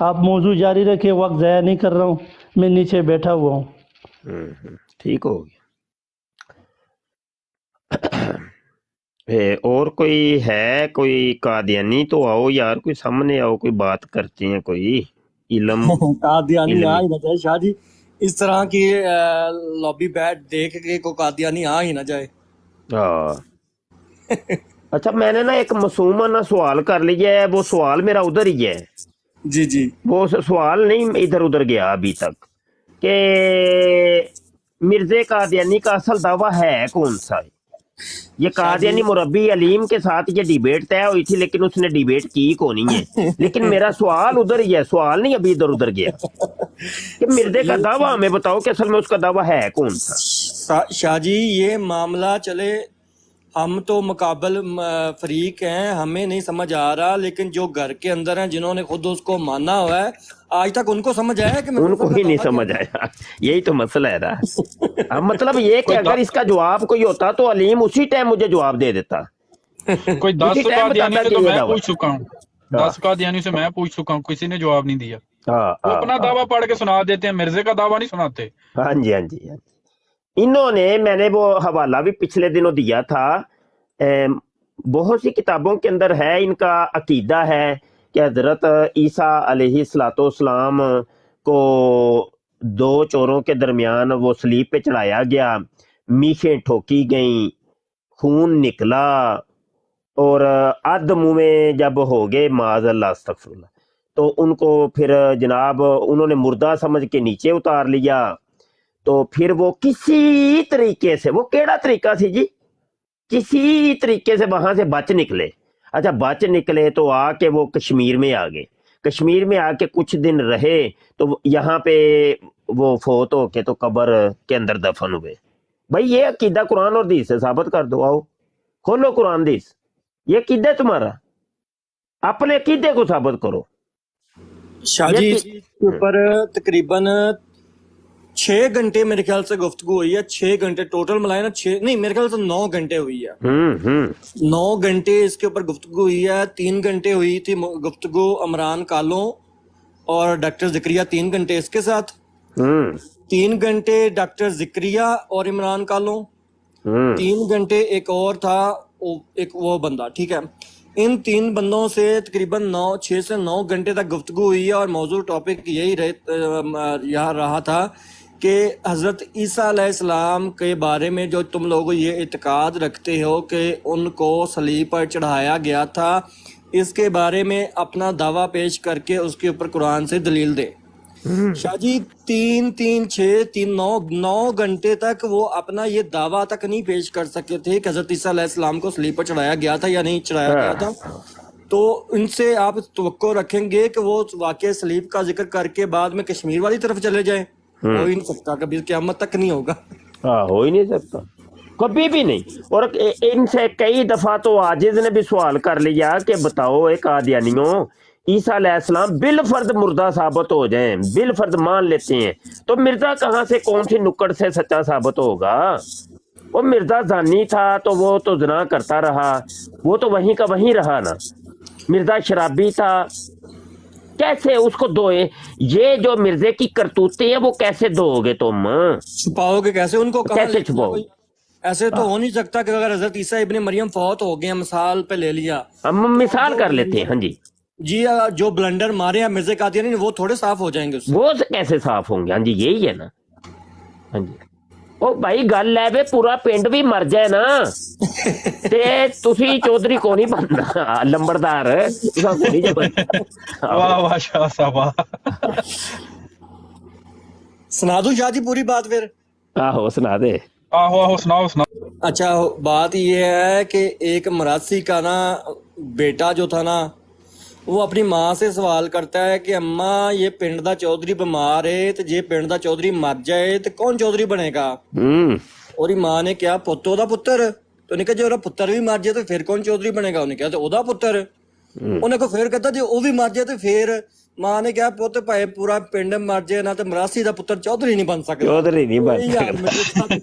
آپ موضوع جاری رکھیں، وقت ضائع نہیں کر رہا ہوں، میں نیچے بیٹھا ہوا ہوں. ٹھیک ہو گیا۔ اور کوئی ہے، کوئی قادیانی تو آؤ یار، کوئی سامنے آؤ، کوئی بات کرتے ہیں، کوئی علم قادیانی علمی۔ آ ہی نہ جائے شاہ جی، اس طرح کی لابی بیٹ دیکھ کے کوئی قادیانی آ ہی نہ جائے۔ ہاں اچھا، میں نے نا ایک معصومانہ سوال کر لیا ہے، وہ سوال میرا ادھر ہی ہے، جی جی، وہ سوال نہیں ادھر ادھر گیا ابھی تک، کہ مرزا قادیانی کا اصل دعویٰ ہے کون سا ہے؟ یہ شاہ جی قادیانی مربی علیم کے ساتھ یہ ڈیبیٹ طے ہوئی تھی، لیکن اس نے ڈیبیٹ کی کو نہیں ہے، لیکن میرا سوال ادھر ہی ہے، سوال نہیں ابھی ادھر ادھر گیا کہ مرزا کا دعویٰ ہمیں بتاؤ کہ اصل میں اس کا دعویٰ ہے کون سا۔ شاہ جی یہ معاملہ چلے، ہم تو مقابل فریق ہیں، ہمیں نہیں سمجھ آ رہا، لیکن جو گھر کے اندر ہیں جنہوں نے خود اس کو مانا ہوا ہے، آج تک ان کو سمجھ آیا کہ ان کو ہی نہیں سمجھ آیا، یہی تو مسئلہ ہے نا۔ اب مطلب یہ کہ اگر اس کا جواب کوئی ہوتا تو علیم اسی ٹائم مجھے جواب دے دیتا، کوئی 10 اسی ٹائم قادیانی بتاتا سے کہ تو یہ میں دعویٰ۔ پوچھ چکا ہوں، 10 قادیانی سے میں پوچھ چکا ہوں، کسی نے جواب نہیں دیا۔ ہاں وہ اپنا ہاں دعویٰ پڑھ کے سنا دیتے ہیں، مرزا کا دعویٰ نہیں سناتے۔ ہاں جی ہاں جی ہاں جی۔ انہوں نے، میں نے وہ حوالہ بھی پچھلے دنوں دیا تھا، بہت سی کتابوں کے اندر ہے، ان کا عقیدہ ہے کہ حضرت عیسیٰ علیہ السلام کو دو چوروں کے درمیان وہ صلیب پہ چڑھایا گیا، میخیں ٹھوکی گئیں، خون نکلا، اور اد منہ میں جب ہو گئے، معاذ اللہ استغفر اللہ، تو ان کو پھر جناب انہوں نے مردہ سمجھ کے نیچے اتار لیا، تو پھر وہ کسی طریقے سے، وہ کیڑا طریقہ سی جی، کسی طریقے سے وہاں سے بچ نکلے۔ اچھا بچ نکلے تو آ کے وہ کشمیر میں آ گئے، کشمیر میں آ کے کچھ دن رہے، تو یہاں پہ وہ فوت ہو کے تو قبر کے اندر دفن ہوئے۔ بھائی یہ عقیدہ قرآن اور حدیث سے ثابت کر دو، آؤ کھولو قرآن حدیث، یہ عقیدہ تمہارا، اپنے عقیدے کو ثابت کرو۔ شاہ جی اس کے اوپر تقریباً 6 گھنٹے میرے خیال سے گفتگو ہوئی ہے، 6 گھنٹے ٹوٹل ملائے نا، 6 نہیں میرے خیال سے 9 گھنٹے ہوئی ہے، 9 گھنٹے اس کے اوپر گفتگو ہوئی ہے۔ 3 گھنٹے ہوئی تھی گفتگو عمران کالوں اور ڈاکٹر ذکریہ، 3 گھنٹے اس کے ساتھ، 3 گھنٹے ڈاکٹر ذکریہ اور عمران کالوں، 3 گھنٹے ایک اور تھا، ایک وہ بندہ، ٹھیک ہے۔ ان 3 بندوں سے تقریباً 6 سے 9 گھنٹے تک گفتگو ہوئی ہے، اور موضوع ٹاپک یہی یہاں رہا تھا کہ حضرت عیسیٰ علیہ السلام کے بارے میں جو تم لوگ یہ اعتقاد رکھتے ہو کہ ان کو صلیب پر چڑھایا گیا تھا، اس کے بارے میں اپنا دعویٰ پیش کر کے اس کے اوپر قرآن سے دلیل دے۔ شاہ جی 9 گھنٹے تک وہ اپنا یہ دعویٰ تک نہیں پیش کر سکے تھے کہ حضرت عیسیٰ علیہ السلام کو صلیب پر چڑھایا گیا تھا یا نہیں چڑھایا گیا تھا۔ تو ان سے آپ توقع رکھیں گے کہ وہ واقعہ صلیب کا ذکر کر کے بعد میں کشمیر والی طرف چلے جائیں؟ ہو ہی نہیں سکتا، کبھی قیامت تک نہیں ہوگا۔ ہاں ہو ہی نہیں سکتا، کبھی بھی نہیں۔ اور ان سے کئی دفعہ تو عاجز نے بھی سوال کر لیا کہ بتاؤ ایک قادیانیوں، عیسیٰ علیہ السلام بالفرد مردہ ثابت ہو جائیں، بالفرد مان لیتے ہیں، تو مرزا کہاں سے، کون سی نکڑ سے سچا ثابت ہوگا؟ وہ مرزا زانی تھا تو وہ تو زنا کرتا رہا، وہ تو وہیں کا وہیں رہا نا۔ مرزا شرابی تھا، کیسے اس کو دوئے؟ یہ جو مرزے کی کرتوتے ہیں وہ کیسے دو گے تم؟ چھپاؤ گے کیسے ان کو؟ کیسے چھپاؤ؟ ایسے تو ہو نہیں سکتا کہ اگر حضرت عیسیٰ ابن مریم فوت ہو گئے، مثال پہ لے لیا، ہم مثال کر لیتے ہیں، ہاں جی، جو بلنڈر مارے ہیں مرزا قادیانی وہ تھوڑے صاف ہو جائیں گے اس سے؟ وہ کیسے صاف ہوں گے؟ ہاں جی یہی ہے نا، ہاں جی۔ او بھائی گل ہے وے پورا پنڈ بھی مر جائے نا تے تسی چودھری کو نہیں بننا، لمبردار واہ واہ شاہ صاحب واہ۔ سنا دوں شاہ جی پوری بات پھر؟ آہو سنا دے۔ آہو آہو سناؤ سناؤ۔ اچھا بات یہ ہے کہ ایک مراسی کا نا بیٹا جو تھا نا، وہ اپنی ماں سے سوال کرتا ہے کہ اماں یہ پنڈ دا چودھری بیمار ہے، تو جے پنڈ دا چودھری مر جائے تو کون چودھری بنے گا؟ اور ماں نے کیا پتو دا پتر ਤੇ ਉਹਨੇ ਕਿਹਾ ਜੇ ਉਹਦਾ ਪੁੱਤਰ ਵੀ ਮਰ ਜਾਏ ਤੇ ਫਿਰ ਕੌਣ ਚੌਧਰੀ ਬਣੇਗਾ? ਉਹਨੇ ਕਿਹਾ ਤੇ ਉਹਦਾ ਪੁੱਤਰ ਹੈ। ਉਹਨੇ ਕੋ ਫਿਰ ਕਹਿੰਦਾ ਜੇ ਉਹ ਵੀ ਮਰ ਜਾਏ ਤੇ ਫਿਰ ਮਾਂ ਨੇ ਕਿਹਾ ਪੁੱਤ ਭਾਵੇਂ ਪੂਰਾ ਪਿੰਡ ਮਰ ਜਾਏ ਨਾ ਤੇ ਮਰਾਸੀ ਦਾ ਪੁੱਤਰ ਚੌਧਰੀ ਨਹੀਂ ਬਣ ਸਕਦਾ। ਚੌਧਰੀ ਨਹੀਂ ਬਣ ਇਹ ਯਾਰ ਸਕਦਾ। ਮੇਰੇ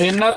ਇਹਨਾਂ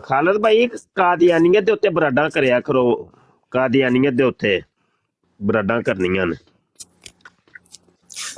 ਖਾਲਦ ਭਾਈ ਕਾਦੀਆਨੀਅਤ ਦੇ ਉੱਤੇ ਬਰਾਡਾਂ ਕਰਿਆ ਕਰੋ। ਕਾਦੀਆਨੀਅਤ ਦੇ ਉੱਤੇ ਬਰਾਡਾਂ ਕਰਨੀਆਂ ਨੇ।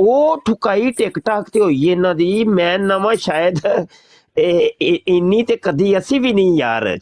ਉਹ ਠੁਕਾਈ ਟਿਕ ਟਾਕ ਤੇ ਹੋਈ ਇਹਨਾਂ ਦੀ। ਮੈਂ ਨਵਾਂ ਸ਼ਾਇਦ ਇੰਨੀ ਤੇ ਕਦੀ ਅਸੀਂ ਵੀ ਨਹੀਂ ਯਾਰ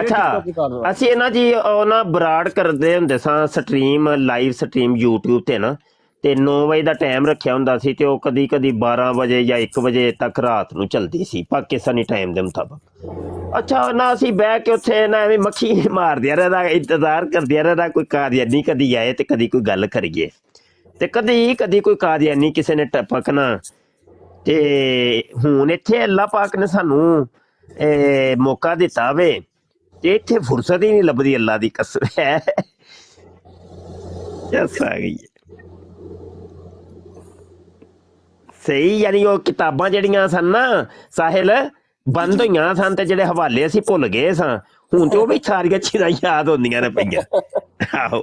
ਅੱਛਾ ਅਸੀਂ ਇਹਨਾਂ ਜੀ ਉਹ ਨਾ ਬਰਾੜ ਕਰਦੇ ਹੁੰਦੇ ਸਾਂ ਸਟਰੀਮ, ਲਾਈਵ ਸਟਰੀਮ YouTube ਤੇ ਨਾ, ਤੇ 9 ਵਜੇ ਦਾ ਟਾਈਮ ਰੱਖਿਆ ਹੁੰਦਾ ਸੀ ਤੇ ਉਹ ਕਦੀ ਕਦੀ 12 ਵਜੇ ਜਾਂ 1 ਵਜੇ ਤੱਕ ਰਾਤ ਨੂੰ ਚੱਲਦੀ ਸੀ ਪਾਕਿਸਤਾਨੀ ਟਾਈਮ ਦੇ ਮੁਤਾਬਕ। ਅੱਛਾ ਨਾ ਅਸੀਂ ਬਹਿ ਕੇ ਉੱਥੇ ਨਾ ਐਵੇਂ ਮੱਖੀ ਮਾਰਦਿਆਂ ਰਹਿਣਾ, ਇੰਤਜ਼ਾਰ ਕਰਦਿਆਂ ਰਹਿਣਾ ਕੋਈ ਕਾਦੀਆਨੀ ਕਦੀ ਆਏ ਤੇ ਕਦੀ ਕੋਈ ਗੱਲ ਕਰੀਏ, ਤੇ ਕਦੀ ਕੋਈ ਕਾਦੀਆਨੀ ਕਿਸੇ ਨੇ ਟਪਕਣਾ। ਤੇ ਹੁਣ ਇੱਥੇ ਅੱਲਾਹ ਪਾਕ ਨੇ ਸਾਨੂੰ ਮੌਕਾ ਦਿੱਤਾ ਵੇ ਤੇ ਇੱਥੇ ਫੁਰਸਤ ਹੀ ਨਹੀਂ ਲੱਭਦੀ, ਅੱਲਾਹ ਦੀ ਕਸਮ ਹੈ। ਚੱਸ ਆ ਗਈ ਸਹੀ। ਯਾਨੀ ਉਹ ਕਿਤਾਬਾਂ ਜਿਹੜੀਆਂ ਸਨ ਨਾ ਸਾਹਿਲ ਬੰਦ ਹੋਈਆਂ ਸਨ ਤੇ ਜਿਹੜੇ ਹਵਾਲੇ ਅਸੀਂ ਭੁੱਲ ਗਏ ਸਾਂ, ਹੁਣ ਤੇ ਉਹ ਵੀ ਸਾਰੀਆਂ ਚੀਜ਼ਾਂ ਯਾਦ ਹੁੰਦੀਆਂ ਨੇ ਪਈਆਂ। ਆਹੋ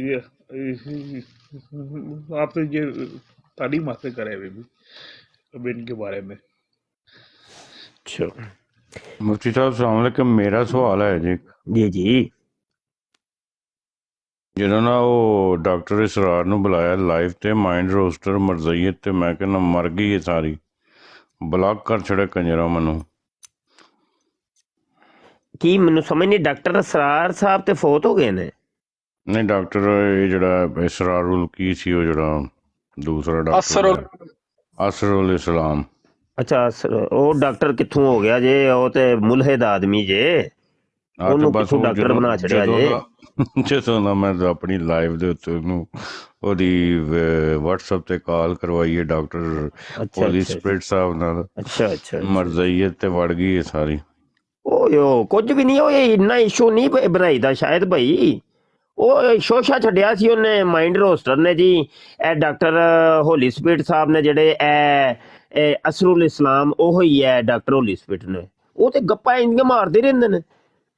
یہ آپ تو یہ تعلیم حاصل کرے ہوئے بھی اب ان کے بارے میں۔ اچھا مفتی صاحب السلام علیکم، میرا سوال ہے جی، جی جی جنہوں نے وہ ڈاکٹر اسرار نو بلایا لائف تے مائنڈ روسٹر مرزیت تے میں کہنا مر گئی ہے ساری، بلاک کر چھڑے کنجرا منو۔ کی مینوں سمجھ نہیں، ڈاکٹر اسرار صاحب تے فوت ہو گئے نے؟ نہیں ڈاکٹر یہ جڑا اسرار کی سی وہ جڑا دوسرا ڈاکٹر اسر الاسلام۔ اچھا وہ ڈاکٹر کتھوں ہو گیا جے؟ وہ تے ملحد آدمی جے، ਉਹਨੂੰ بس ਕਿੱਥੋਂ ਡਾਕਟਰ ਬਣਾ ਛੜਿਆ ਜੇ؟ ਜਦੋਂ ਦਾ ਮੈਂ ਆਪਣੀ ਲਾਈਵ ਦੇ ਉੱਤੇ ਉਹਨੂੰ ਉਹਦੀ WhatsApp ਤੇ ਕਾਲ ਕਰਵਾਈ ਹੈ ਡਾਕਟਰ ਅੱਛਾ ਹੋਲੀ ਅੱਛਾ ਸਪਿਰਿਟ ਸਾਹਿਬ ਨਾਲ, ਅੱਛਾ ਅੱਛਾ ਮਰਜ਼ਈਅਤ ਤੇ ਵੜ ਗਈ ਹੈ ਸਾਰੀ। ਉਹ ਕੁਝ ਵੀ ਨਹੀਂ, ਉਹ ਇੰਨਾ ਇਸ਼ੂ ਨਹੀਂ ਬਣਾਈਦਾ ਸ਼ਾਇਦ ਭਾਈ। ਉਹ ਸ਼ੋਸ਼ਾ ਛੱਡਿਆ ਸੀ ਉਹਨੇ ਮਾਈਂਡ ਰੋਸਟਰ ਨੇ ਜੀ, ਇਹ ਡਾਕਟਰ ਹੋਲੀ ਸਪਿਰਿਟ ਸਾਹਿਬ ਨੇ ਜਿਹੜੇ ਇਹ ਅਸਰੁਲ ਇਸਲਾਮ ਉਹ ਹੀ ਹੈ ਡਾਕਟਰ ਹੋਲੀ ਸਪਿਰਿਟ ਨੇ। ਉਹ ਤੇ ਗੱਪਾਂ ਇੰਨੀਆਂ ਮਾਰਦੇ ਰਹਿੰਦੇ ਨੇ,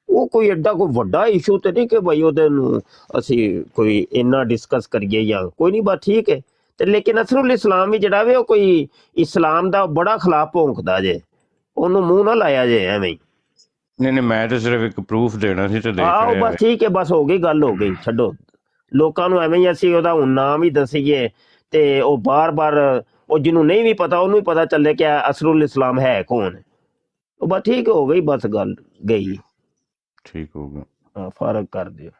ਉਹ ਕੋਈ ਐਡਾ ਕੋਈ ਵੱਡਾ ਇਸ਼ੂ ਤੇ ਨਹੀਂ ਕਿ ਭਾਈ ਉਹਦੇ ਨੂੰ ਅਸੀਂ ਕੋਈ ਇੰਨਾ ਡਿਸਕਸ ਕਰੀਏ ਜਾਂ ਕੋਈ ਨਹੀਂ, ਬਸ ਠੀਕ ਹੈ। ਤੇ ਲੇਕਿਨ ਅਸਰੁਲ ਇਸਲਾਮ ਵੀ ਜਿਹੜਾ ਵੇ ਉਹ ਕੋਈ ਇਸਲਾਮ ਦਾ ਬੜਾ ਖਿਲਾਫ ਭੌਂਕਦਾ ਜੇ, ਉਹਨੂੰ ਮੂੰਹ ਨਾ ਲਾਇਆ ਜੇ ਐਵੇਂ ਹੀ। ਨਹੀਂ ਮੈਂ ਤਾਂ ਸਿਰਫ ਇੱਕ ਪ੍ਰੂਫ ਦੇਣਾ ਸੀ ਤੇ ਦੇਖ ਆਹੋ ਰਿਹਾ। ਬਸ ਠੀਕ ਹੈ, ਬਸ ਹੋ ਗਈ ਗੱਲ, ਹੋ ਗਈ, ਛੱਡੋ। ਲੋਕਾਂ ਨੂੰ ਐਵੇਂ ਹੀ ਅਸੀਂ ਉਹਦਾ ਹੁਣ ਨਾਮ ਹੀ ਦੱਸੀਏ ਤੇ ਉਹ ਬਾਰ-ਬਾਰ ਉਹ ਜਿਹਨੂੰ ਨਹੀਂ ਵੀ ਪਤਾ ਉਹਨੂੰ ਹੀ ਪਤਾ ਚੱਲੇ ਕਿ ਅਸਰੁਲ ਇਸਲਾਮ ਹੈ ਕੌਣ। ਉਹ ਬਸ ਠੀਕ ਹੋ ਗਈ, ਬਸ ਗੱਲ ਗਈ। ਠੀਕ ਹੋਗਾ, ਹਾਂ ਫਰਕ ਕਰ ਦਿਓ।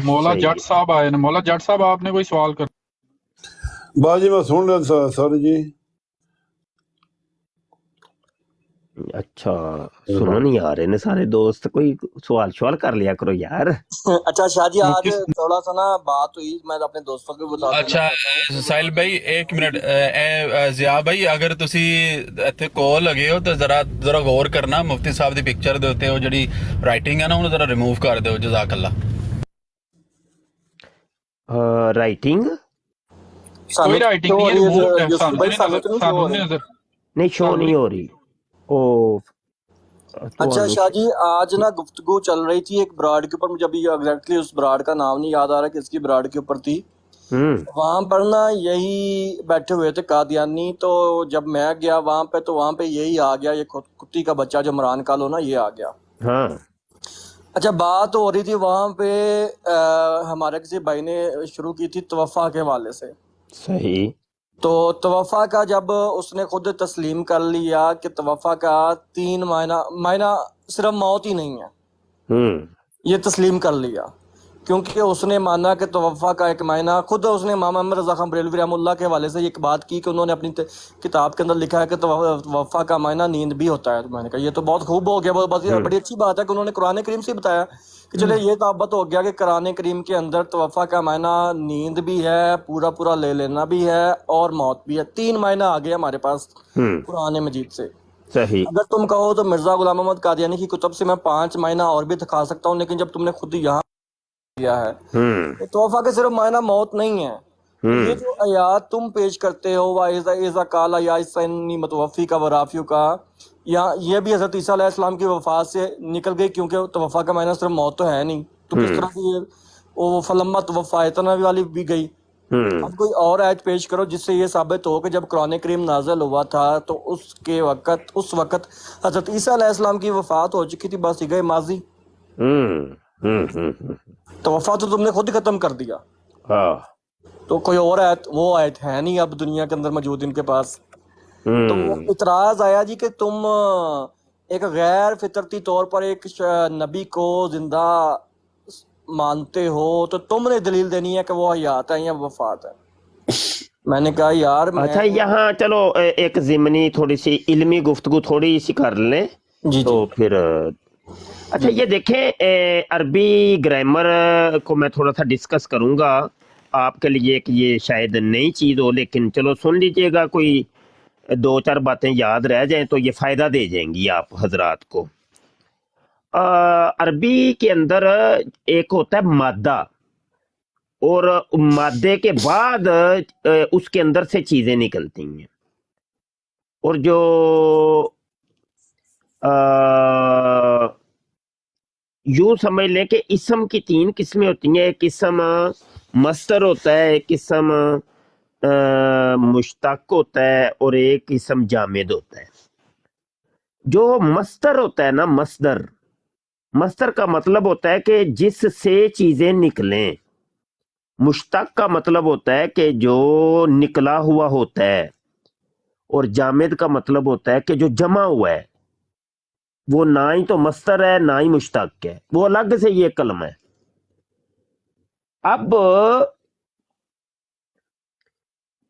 مولا جٹ صاحب آئے نا، مولا جٹ صاحب آپ نے کوئی سوال کر؟ ਬਾਜੀ ਮੈਂ ਸੁਣ ਰਿਹਾ ਸਰ ਜੀ। ਅੱਛਾ ਸੁਣੋ ਨਹੀਂ ਆ ਰਹੇ ਨੇ ਸਾਰੇ ਦੋਸਤ, ਕੋਈ ਸਵਾਲ ਸ਼ਵਾਲ ਕਰ ਲਿਆ کرو یار۔ اچھا شاہ جی آج تھوڑا سا نا بات ہوئی، میں اپنے دوستوں کو بتا دوں۔ اچھا ساحل بھائی ایک منٹ، ضیاء بھائی اگر تسی ਇੱਥੇ ਕੋਲ لگے ہو تو ذرا غور کرنا، مفتی صاحب دی پکچر دے ہوتے ہو جڑی رائٹنگ ہے نا انہوں ذرا ریموو کر دیو، جزاک اللہ۔ رائٹنگ کوئی رائٹنگ نہیں ہے، removed ہے، سانوں نہیں نظر۔ نہیں شو نہیں ہو رہی۔ اچھا شاہ جی آج نا گفتگو چل رہی تھی ایک براڈ کے اوپر، مجھے ابھی ایگزیکٹلی اس براڈ کا نام نہیں یاد آ رہا کہ اس کی براڈ کے اوپر تھی، وہاں پر نا یہی بیٹھے ہوئے تھے قادیانی، تو جب میں گیا وہاں پہ تو وہاں پہ یہی آ گیا، یہ کتی کا بچہ جو عمران کالو نا یہ آ گیا۔ ہاں اچھا بات ہو رہی تھی وہاں پہ، ہمارے کسی بھائی نے شروع کی تھی توفع کے حوالے سے۔ صحیح۔ تو توفع کا جب اس نے خود تسلیم کر لیا کہ توفع کا 3 معنی صرف موت ہی نہیں ہے، یہ تسلیم کر لیا، کیونکہ اس نے مانا کہ توفع کا ایک معنی، خود اس نے امام محمد رضا خان بریلوی رحمہ اللہ کے حوالے سے ایک بات کی کہ انہوں نے اپنی کتاب کے اندر لکھا ہے کہ توفع کا معنی نیند بھی ہوتا ہے۔ میں نے کہا یہ تو بہت خوب ہو گیا، بڑی اچھی بات ہے کہ انہوں نے قرآن کریم سے بتایا کہ چلے یہ ثابت ہو گیا کہ قرآن کریم کے اندر توفع کا معنی نیند بھی ہے، پورا لے لینا بھی ہے، اور موت بھی ہے۔ 3 معنی آ گئے ہمارے پاس قرآن مجید سے۔ صحیح۔ اگر تم کہو تو مرزا غلام محمد قادیانی کی کتب سے میں 5 معنی اور بھی دکھا سکتا ہوں، لیکن جب تم نے خود یہاں کیا ہے تو توفع کے صرف معنی موت نہیں ہے۔ یہ جو آیات تم پیش کرتے ہو وَإِذَا قَالَ يَا عِيسَىٰ إِنِّي مُتَوَفِّيكَ وَرَافِعُكَ، یہ بھی حضرت عیسیٰ علیہ السلام کی وفات سے نکل گئی، کیونکہ توفع کا معنی صرف موت تو ہے نہیں، تو کس طرح سے یہ وہ فلما توفیتنا والی بھی گئی؟ اب کوئی اور آیت پیش کرو جس سے یہ ثابت ہو کہ جب قرآن کریم نازل ہوا تھا تو اس وقت حضرت عیسیٰ علیہ السلام کی وفات ہو چکی تھی، بس گئے ماضی، توفع تو تم نے خود ہی ختم کر دیا۔ تو کوئی اور آیت، وہ آیت ہے نہیں اب دنیا کے اندر موجود ان کے پاس۔ تو اعتراض آیا جی کہ تم ایک غیر فطرتی طور پر ایک نبی کو زندہ مانتے ہو، تو تم نے دلیل دینی ہے کہ وہ حیات ہے یا وفات ہے۔ میں نے کہا یار اچھا یہاں چلو ایک ضمنی تھوڑی سی علمی گفتگو تھوڑی سی کر لیں تو پھر اچھا یہ دیکھیں عربی گرامر کو میں تھوڑا سا ڈسکس کروں گا آپ کے لیے کہ یہ شاید نئی چیز ہو، لیکن چلو سن لیجئے گا، کوئی 2-4 باتیں یاد رہ جائیں تو یہ فائدہ دے جائیں گی آپ حضرات کو۔ عربی کے اندر ایک ہوتا ہے مادہ، اور مادے کے بعد اس کے اندر سے چیزیں نکلتی ہیں. اور جو یوں سمجھ لیں کہ اسم کی 3 قسمیں ہوتی ہیں. ایک اسم مصدر ہوتا ہے، ایک اسم مشتق ہوتا ہے، اور ایک اسم جامد ہوتا ہے. جو مصدر ہوتا ہے نا، مصدر کا مطلب ہوتا ہے کہ جس سے چیزیں نکلیں. مشتق کا مطلب ہوتا ہے کہ جو نکلا ہوا ہوتا ہے، اور جامد کا مطلب ہوتا ہے کہ جو جمع ہوا ہے. وہ نہ ہی تو مصدر ہے نہ ہی مشتق ہے، وہ الگ سے یہ کلمہ ہے. اب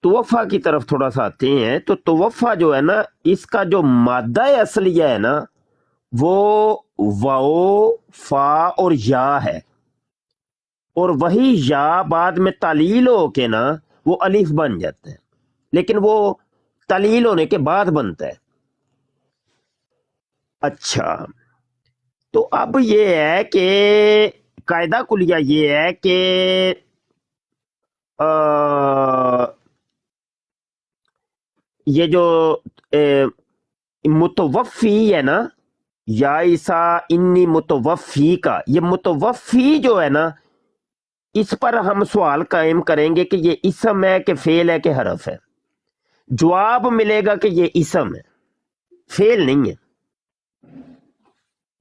توفع کی طرف تھوڑا سا آتے ہیں. تو توفع جو ہے نا، اس کا جو مادہ اصلیہ ہے نا، وہ واو، فا اور یا ہے. اور وہی یا بعد میں تعلیل ہو کے نا وہ الف بن جاتا ہے، لیکن وہ تعلیل ہونے کے بعد بنتا ہے. اچھا، تو اب یہ ہے کہ قاعدہ کلیہ یہ ہے کہ یہ جو متوفی ہے نا، یا عیسیٰ انی متوفی کا، یہ متوفی جو ہے نا، اس پر ہم سوال قائم کریں گے کہ یہ اسم ہے کہ فعل ہے کہ حرف ہے. جواب ملے گا کہ یہ اسم ہے، فعل نہیں ہے.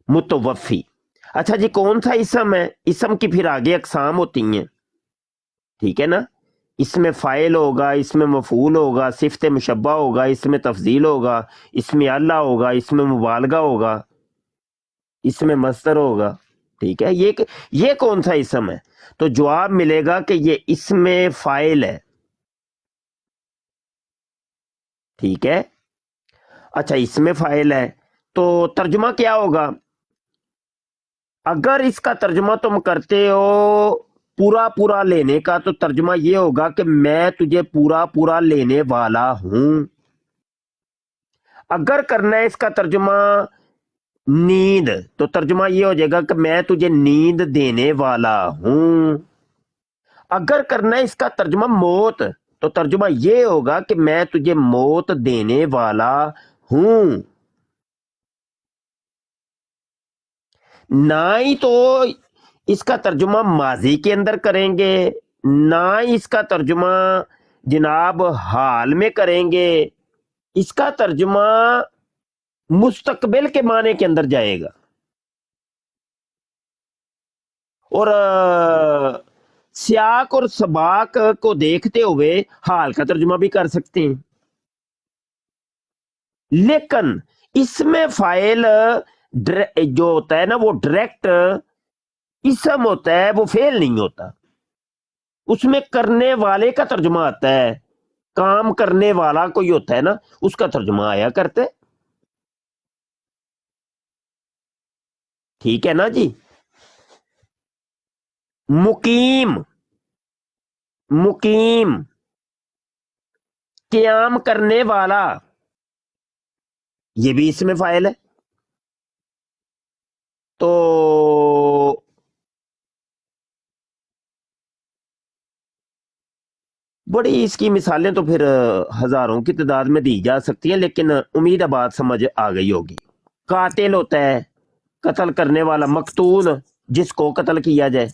متوفی. اچھا جی، کون سا اسم ہے؟ اسم کی پھر آگے اقسام ہوتی ہیں، ٹھیک ہے نا. اس میں فاعل ہوگا، اس میں مفعول ہوگا، صفت مشبہ ہوگا، اس میں تفضیل ہوگا، اس میں اللہ ہوگا، اس میں مبالغہ ہوگا، اس میں مصدر ہوگا. ٹھیک ہے، یہ کون سا اسم ہے؟ تو جواب ملے گا کہ یہ اسم فاعل ہے. ٹھیک ہے. اچھا، اسم فاعل ہے تو ترجمہ کیا ہوگا؟ اگر اس کا ترجمہ تم کرتے ہو پورا لینے کا، تو ترجمہ یہ ہوگا کہ میں تجھے پورا لینے والا ہوں. اگر کرنا ہے اس کا ترجمہ نیند، تو ترجمہ یہ ہو جائے گا کہ میں تجھے نیند دینے والا ہوں. اگر کرنا ہے اس کا ترجمہ موت، تو ترجمہ یہ ہوگا کہ میں تجھے موت دینے والا ہوں. نہ ہی تو اس کا ترجمہ ماضی کے اندر کریں گے، نہ ہی اس کا ترجمہ جناب حال میں کریں گے. اس کا ترجمہ مستقبل کے معنی کے اندر جائے گا. اور سیاق اور سباق کو دیکھتے ہوئے حال کا ترجمہ بھی کر سکتے ہیں. لیکن اس میں فاعل جو ہوتا ہے نا، وہ ڈائریکٹ اسم ہوتا ہے، وہ فعل نہیں ہوتا. اس میں کرنے والے کا ترجمہ آتا ہے، کام کرنے والا کوئی ہوتا ہے نا، اس کا ترجمہ آیا کرتا ہے. ٹھیک ہے نا جی. مقیم، قیام کرنے والا، یہ بھی اس میں فاعل ہے. تو بڑی اس کی مثالیں تو پھر ہزاروں کی تعداد میں دی جا سکتی ہیں، لیکن امید ہے بات سمجھ آ گئی ہوگی. قاتل ہوتا ہے قتل کرنے والا، مقتول جس کو قتل کیا جائے.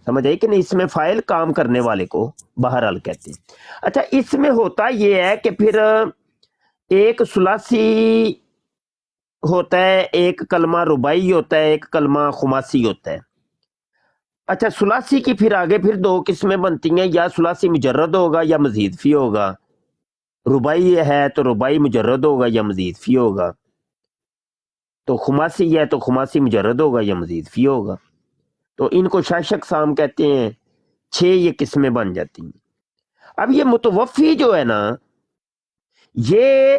سمجھ آئی کہ نہیں؟ اس میں فاعل کام کرنے والے کو بہرحال کہتے ہیں. اچھا، اس میں ہوتا یہ ہے کہ پھر ایک ثلاثی ہوتا ہے، ایک کلمہ رباعی ہوتا ہے، ایک کلمہ خماسی ہوتا ہے. اچھا، ثلاثی کی پھر آگے پھر 2 قسمیں بنتی ہیں، یا ثلاثی مجرد ہوگا یا مزید فی ہوگا. رباعی ہے تو رباعی مجرد ہوگا یا مزید فی ہوگا. تو خماسی ہے تو خماسی مجرد ہوگا یا مزید فی ہوگا. تو ان کو 6 اقسام کہتے ہیں، 6 یہ قسمیں بن جاتی ہیں. اب یہ متوفی جو ہے نا، یہ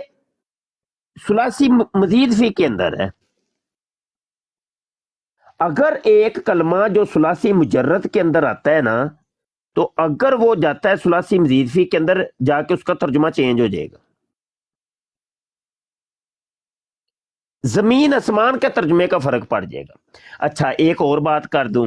ثلاثی مزید فی کے اندر ہے. اگر ایک کلمہ جو ثلاثی مجرد کے اندر آتا ہے نا، تو اگر وہ جاتا ہے ثلاثی مزید فی کے اندر، جا کے اس کا ترجمہ چینج ہو جائے گا. زمین آسمان کے ترجمے کا فرق پڑ جائے گا. اچھا، ایک اور بات کر دوں،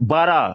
12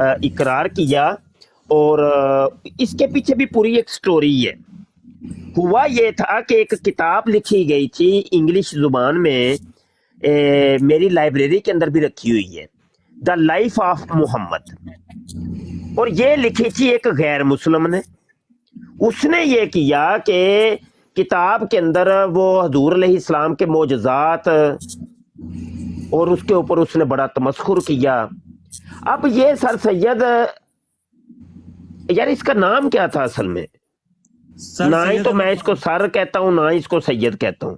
اقرار کیا، اور اس کے پیچھے بھی پوری ایک سٹوری ہے۔ ہوا یہ تھا کہ ایک کتاب لکھی گئی تھی انگلش زبان میں، میری لائبریری کے اندر بھی رکھی ہوئی ہے، دا لائف آف محمد، اور یہ لکھی تھی ایک غیر مسلم نے۔ اس نے یہ کیا کہ کتاب کے اندر وہ حضور علیہ السلام کے معجزات اور اس کے اوپر اس نے بڑا تمسخر کیا۔ اب یہ سر سید، یار اس کا نام کیا تھا اصل میں؟ نہ ہی تو میں اس کو سر کہتا ہوں، نہ اس کو سید کہتا ہوں۔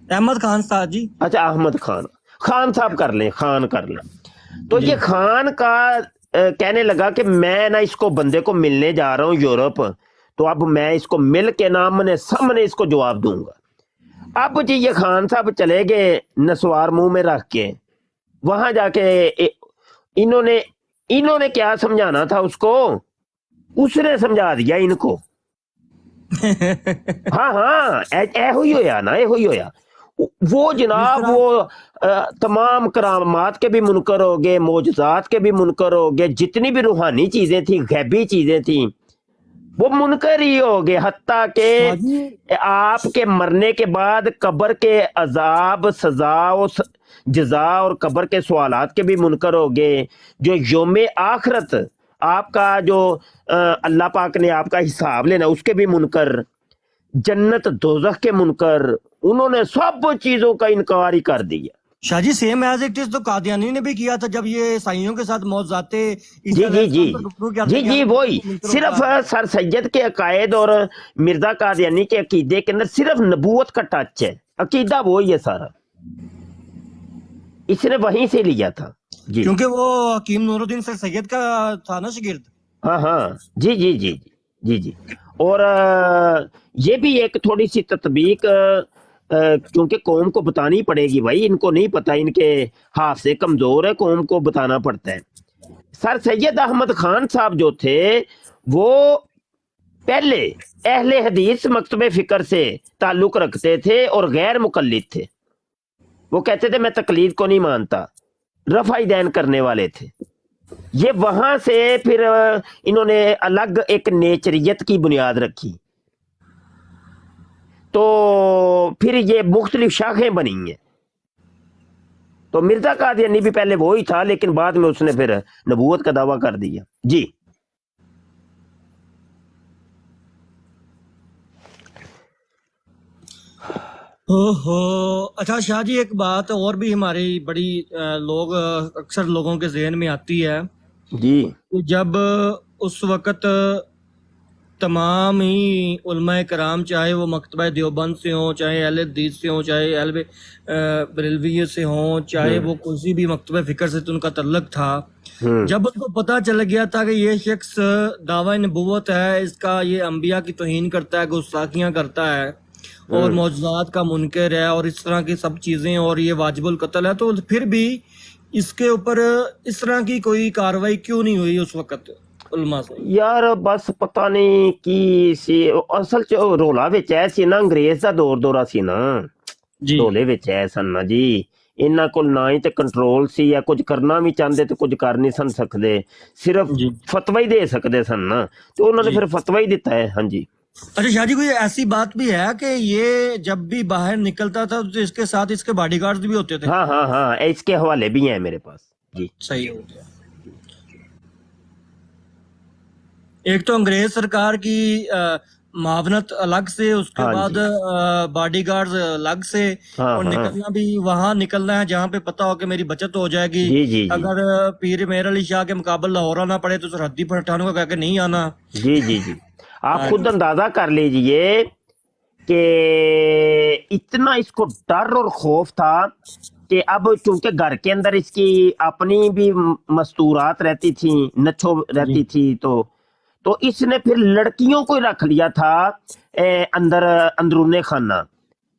احمد خان صاحب جی، اچھا احمد خان، خان صاحب کر لیں، خان کر لیں۔ تو یہ خان کا کہنے لگا کہ میں نا اس کو بندے کو ملنے جا رہا ہوں یورپ، تو اب میں اس کو مل کے نام سامنے اس کو جواب دوں گا۔ اب جی یہ خان صاحب چلے گئے نسوار منہ میں رکھ کے، وہاں جا کے انہوں نے کیا سمجھانا تھا اس کو، اس نے سمجھا دیا ان کو۔ ہاں ہاں ایہو ہی ہویا نا، ایہو ہی ہویا۔ وہ جناب وہ تمام کرامات کے بھی منکر ہو گئے، معجزات کے بھی منکر ہو گئے، جتنی بھی روحانی چیزیں تھیں، غیبی چیزیں تھیں، وہ منکر ہی ہو گئے، حتیٰ کہ آپ کے مرنے کے بعد قبر کے عذاب، سزا و جزا اور قبر کے سوالات کے بھی منکر ہو گئے۔ جو یوم آخرت آپ کا جو اللہ پاک نے آپ کا حساب لینا، اس کے بھی منکر، جنت دوزخ کے منکر، انہوں نے سب چیزوں کا انکار ہی کر دیا۔ شاہ جی سیم ایز اٹ از تو قادیانی نے بھی کیا تھا جب یہ عیسائیوں کے ساتھ معجزاتے جی وہی صرف سر سید کے عقائد اور مرزا قادیانی کے عقیدے کے اندر صرف نبوت کا ٹچ ہے، عقیدہ وہی ہے سارا، اس نے وہیں سے لیا تھا جی، کیونکہ وہ حکیم نور الدین سر سید کا تھا نا شاگرد۔ ہاں ہاں جی جی جی جی جی۔ اور یہ بھی ایک تھوڑی سی تطبیق کیونکہ قوم کو بتانی پڑے گی بھائی، ان کو نہیں پتہ، ان کے حافظے کمزور ہے، قوم کو بتانا پڑتا ہے۔ سر سید احمد خان صاحب جو تھے وہ پہلے اہل حدیث مکتب فکر سے تعلق رکھتے تھے اور غیر مقلد تھے۔ وہ کہتے تھے میں تقلید کو نہیں مانتا، رفع دین کرنے والے تھے۔ یہ وہاں سے پھر انہوں نے الگ ایک نیچریت کی بنیاد رکھی، تو پھر یہ مختلف شاخیں بنی ہیں۔ تو مرزا قادیانی بھی پہلے وہی تھا، لیکن بعد میں اس نے پھر نبوت کا دعویٰ کر دیا جی۔ اچھا شاہ جی ایک بات اور بھی ہماری بڑی لوگ اکثر لوگوں کے ذہن میں آتی ہے جی، جب اس وقت تمام ہی علماء کرام، چاہے وہ مکتبہ دیوبند سے ہوں، چاہے اہل حدیث سے ہوں، چاہے اہل بریلوی سے ہوں، چاہے وہ کسی بھی مکتبہ فکر سے ان کا تعلق تھا، جب ان کو پتہ چل گیا تھا کہ یہ شخص دعویٰ نبوت ہے، اس کا یہ انبیاء کی توہین کرتا ہے، گستاخیاں کرتا ہے اور معجزات کا منکر ہے اور اس طرح کی سب چیزیں، اور یہ واجب القتل ہے، تو پھر بھی اس کے اوپر اس طرح کی کوئی کاروائی کیوں نہیں ہوئی اس وقت علماء سے؟ یار بس پتہ نہیں کی سی، اصل چ رولا وچ ہے سی نا، انگریز دا دورہ سی نا، رولے وچ ہے سن نا جی، انہاں کول نہ ہی تے کنٹرول سی، یا کچھ کرنا بھی چاہندے تے کچھ کر نہیں سن سکدے، صرف فتوی دے سکدے سن نا، تو انہوں نے پھر فتوی دیتا ہے۔ ہاں جی۔ اچھا شاہ جی کوئی ایسی بات بھی ہے کہ یہ جب بھی باہر نکلتا تھا تو اس کے ساتھ اس کے باڈی گارڈز بھی ہوتے تھے؟ ہاں ہاں ہاں اس کے حوالے بھی ہیں میرے پاس جی۔ صحیح ہو گیا۔ ایک تو انگریز سرکار کی معاونت الگ سے، اس کے بعد باڈی گارڈز الگ سے، اور نکلنا بھی وہاں نکلنا ہے جہاں پہ پتہ ہو کہ میری بچت ہو جائے گی، اگر پیر مہر علی شاہ کے مقابل لاہور آنا پڑے تو سرحدی پٹھانوں کو کہہ کے نہیں آنا۔ جی جی جی، آپ خود اندازہ کر لیجئے کہ اتنا اس کو ڈر اور خوف تھا کہ اب چونکہ گھر کے اندر اس کی اپنی بھی مستورات رہتی تھیں، نچھو رہتی تھی، تو اس نے پھر لڑکیوں کو رکھ لیا تھا اندر اندرون خانہ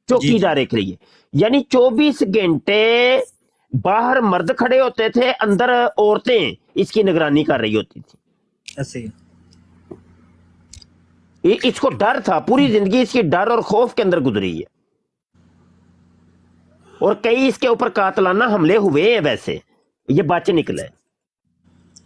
چوکی دارے کے لیے، یعنی 24 گھنٹے باہر مرد کھڑے ہوتے تھے، اندر عورتیں اس کی نگرانی کر رہی ہوتی تھی۔ ایسے اس کو ڈر تھا، پوری زندگی اس کی ڈر اور خوف کے اندر گزری ہے، اور کئی اس کے اوپر قاتلانہ حملے ہوئے ہیں، ویسے یہ بچ نکلے۔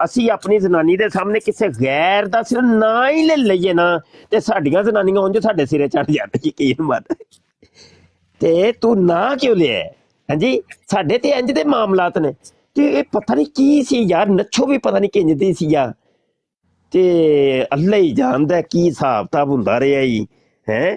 ਅਸੀਂ ਆਪਣੀ ਜ਼ਨਾਨੀ ਦੇ ਸਾਹਮਣੇ ਕਿਸੇ ਗੈਰ ਦਾ ਸਿਰ ਨਾ ਹੀ ਲੈ ਲਈਏ ਨਾ, ਤੇ ਸਾਡੀਆਂ ਜ਼ਨਾਨੀਆਂ ਉਂਝ ਸਾਡੇ ਸਿਰੇ ਚੜ ਜਾਂਦੇ, ਯਕੀਨ ਮੰਨ। ਤੇ ਤੂੰ ਨਾ ਕਿਉਂ ਲਿਆ? ਹਾਂਜੀ, ਸਾਡੇ ਤੇ ਇੰਜ ਦੇ ਮਾਮਲਾਤ ਨੇ। ਤੇ ਇਹ ਪਤਾ ਨਹੀਂ ਕੀ ਸੀ ਯਾਰ, ਨੱਛੋ ਵੀ ਪਤਾ ਨਹੀਂ ਕਿੰਜ ਦੀ ਸੀ ਯਾਰ, ਤੇ ਅੱਲਾ ਹੀ ਜਾਣਦਾ ਕੀ ਹਿਸਾਬ ਕਿਤਾਬ ਹੁੰਦਾ ਰਿਹਾ ਹੀ ਹੈ।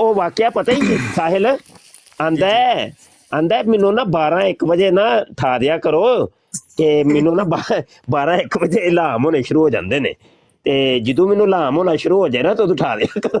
ਉਹ ਵਾਕਿਆ ਪਤਾ ਹੀ ਸਾਹਿਲ ਆਂਦਾ ਮੈਨੂੰ ਨਾ 12-1 ਵਜੇ ਨਾ ਠਾ ਦਿਆ ਕਰੋ, ਕਿ ਮੈਨੂੰ ਨਾ 12-1 ਵਜੇ ਇਲਾਮ ਹੋਣੇ ਸ਼ੁਰੂ ਹੋ ਜਾਂਦੇ ਨੇ, ਤੇ ਜਦੋਂ ਮੈਨੂੰ ਇਲਾਮ ਹੋਣਾ ਸ਼ੁਰੂ ਹੋ ਜਾਏ ਨਾ ਤਾਂ ਉਦੋਂ ਠਾ ਦਿਆ ਕਰੋ।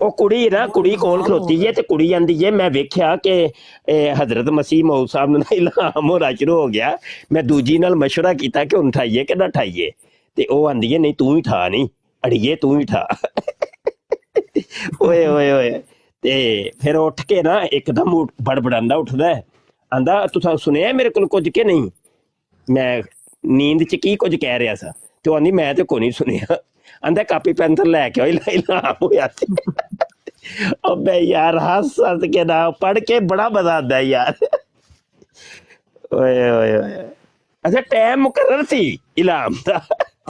ਉਹ ਕੁੜੀ ਨਾ, ਕੁੜੀ ਕੋਲ ਖਲੋਤੀ ਹੈ ਤੇ ਕੁੜੀ ਆਂਦੀ ਹੈ ਮੈਂ ਵੇਖਿਆ ਕਿ ਹਜ਼ਰਤ ਮਸੀਹ ਮਊਦ ਸਾਹਿਬ ਨੂੰ ਨਾ ਇਲਹਾਮ ਹੋਣਾ ਸ਼ੁਰੂ ਹੋ ਗਿਆ। ਮੈਂ ਦੂਜੀ ਨਾਲ ਮਸ਼ਵਰਾ ਕੀਤਾ ਕਿ ਹੁਣ ਠਾਈਏ ਕਿ ਨਾ ਠਾਈਏ, ਤੇ ਉਹ ਆਂਦੀ ਹੈ ਨਹੀਂ ਤੂੰ ਹੀ ਠਾ, ਨਹੀਂ ਅੜੀਏ ਤੂੰ ਹੀ ਠਾ। ਓਏ ਓਏ ਓਏ, ਤੇ ਫਿਰ ਉੱਠ ਕੇ ਨਾ ਇੱਕਦਮ ਬੜਬੜਾਂਦਾ ਉੱਠਦਾ, ਆਂਦਾ ਤੁਸੀਂ ਸੁਣਿਆ ਮੇਰੇ ਕੋਲ ਕੁਝ ਕਿ ਨਹੀਂ? ਮੈਂ ਨੀਂਦ 'ਚ ਕੀ ਕੁਝ ਕਹਿ ਰਿਹਾ ਸਾਂ, ਤੇ ਉਹ ਆਂਦੀ ਮੈਂ ਤੇ ਕੋਈ ਨਹੀਂ ਸੁਣਿਆ। ਆਂਦਾ ਕਾਪੀ ਪੈਨਸਲ ਲੈ ਕੇ ਇਲਹਾਮ ਹੋਇਆ ਸੀ। ਉਹ ਮੈਂ ਯਾਰ ਹੱਸ ਹੱਸ ਕੇ ਨਾ ਪੜ੍ਹ ਕੇ ਬੜਾ ਮਜ਼ਾ ਆਉਂਦਾ ਯਾਰ। ਓਏ ਓਏ ਓਏ, ਅੱਛਾ ਟਾਈਮ ਮੁਕਰਰ ਸੀ ਇਲਹਾਮ ਦਾ?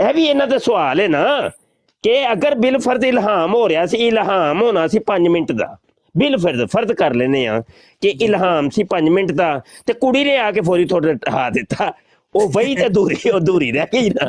ਇਹ ਵੀ ਇਹਨਾਂ ਦਾ ਸਵਾਲ ਹੈ ਨਾ, ਕਿ ਅਗਰ ਬਿਲ ਫਰਜ਼ ਇਲਹਾਮ ਹੋ ਰਿਹਾ ਸੀ, ਇਲਹਾਮ ਹੋਣਾ ਸੀ 5 ਮਿੰਟ ਦਾ, ਬਿਲ ਫਰਜ਼ ਕਰ ਲੈਨੇ ਆ ਕਿ ਇਲਹਾਮ ਸੀ 5 ਮਿੰਟ ਦਾ, ਤੇ ਕੁੜੀ ਨੇ ਆ ਕੇ ਫੌਰੀ ਥੋੜਾ ਠਾ ਦਿੱਤਾ, ਉਹ ਵਹੀ ਤੇ ਦੂਰੀ ਰਹਿ ਗਈ ਨਾ।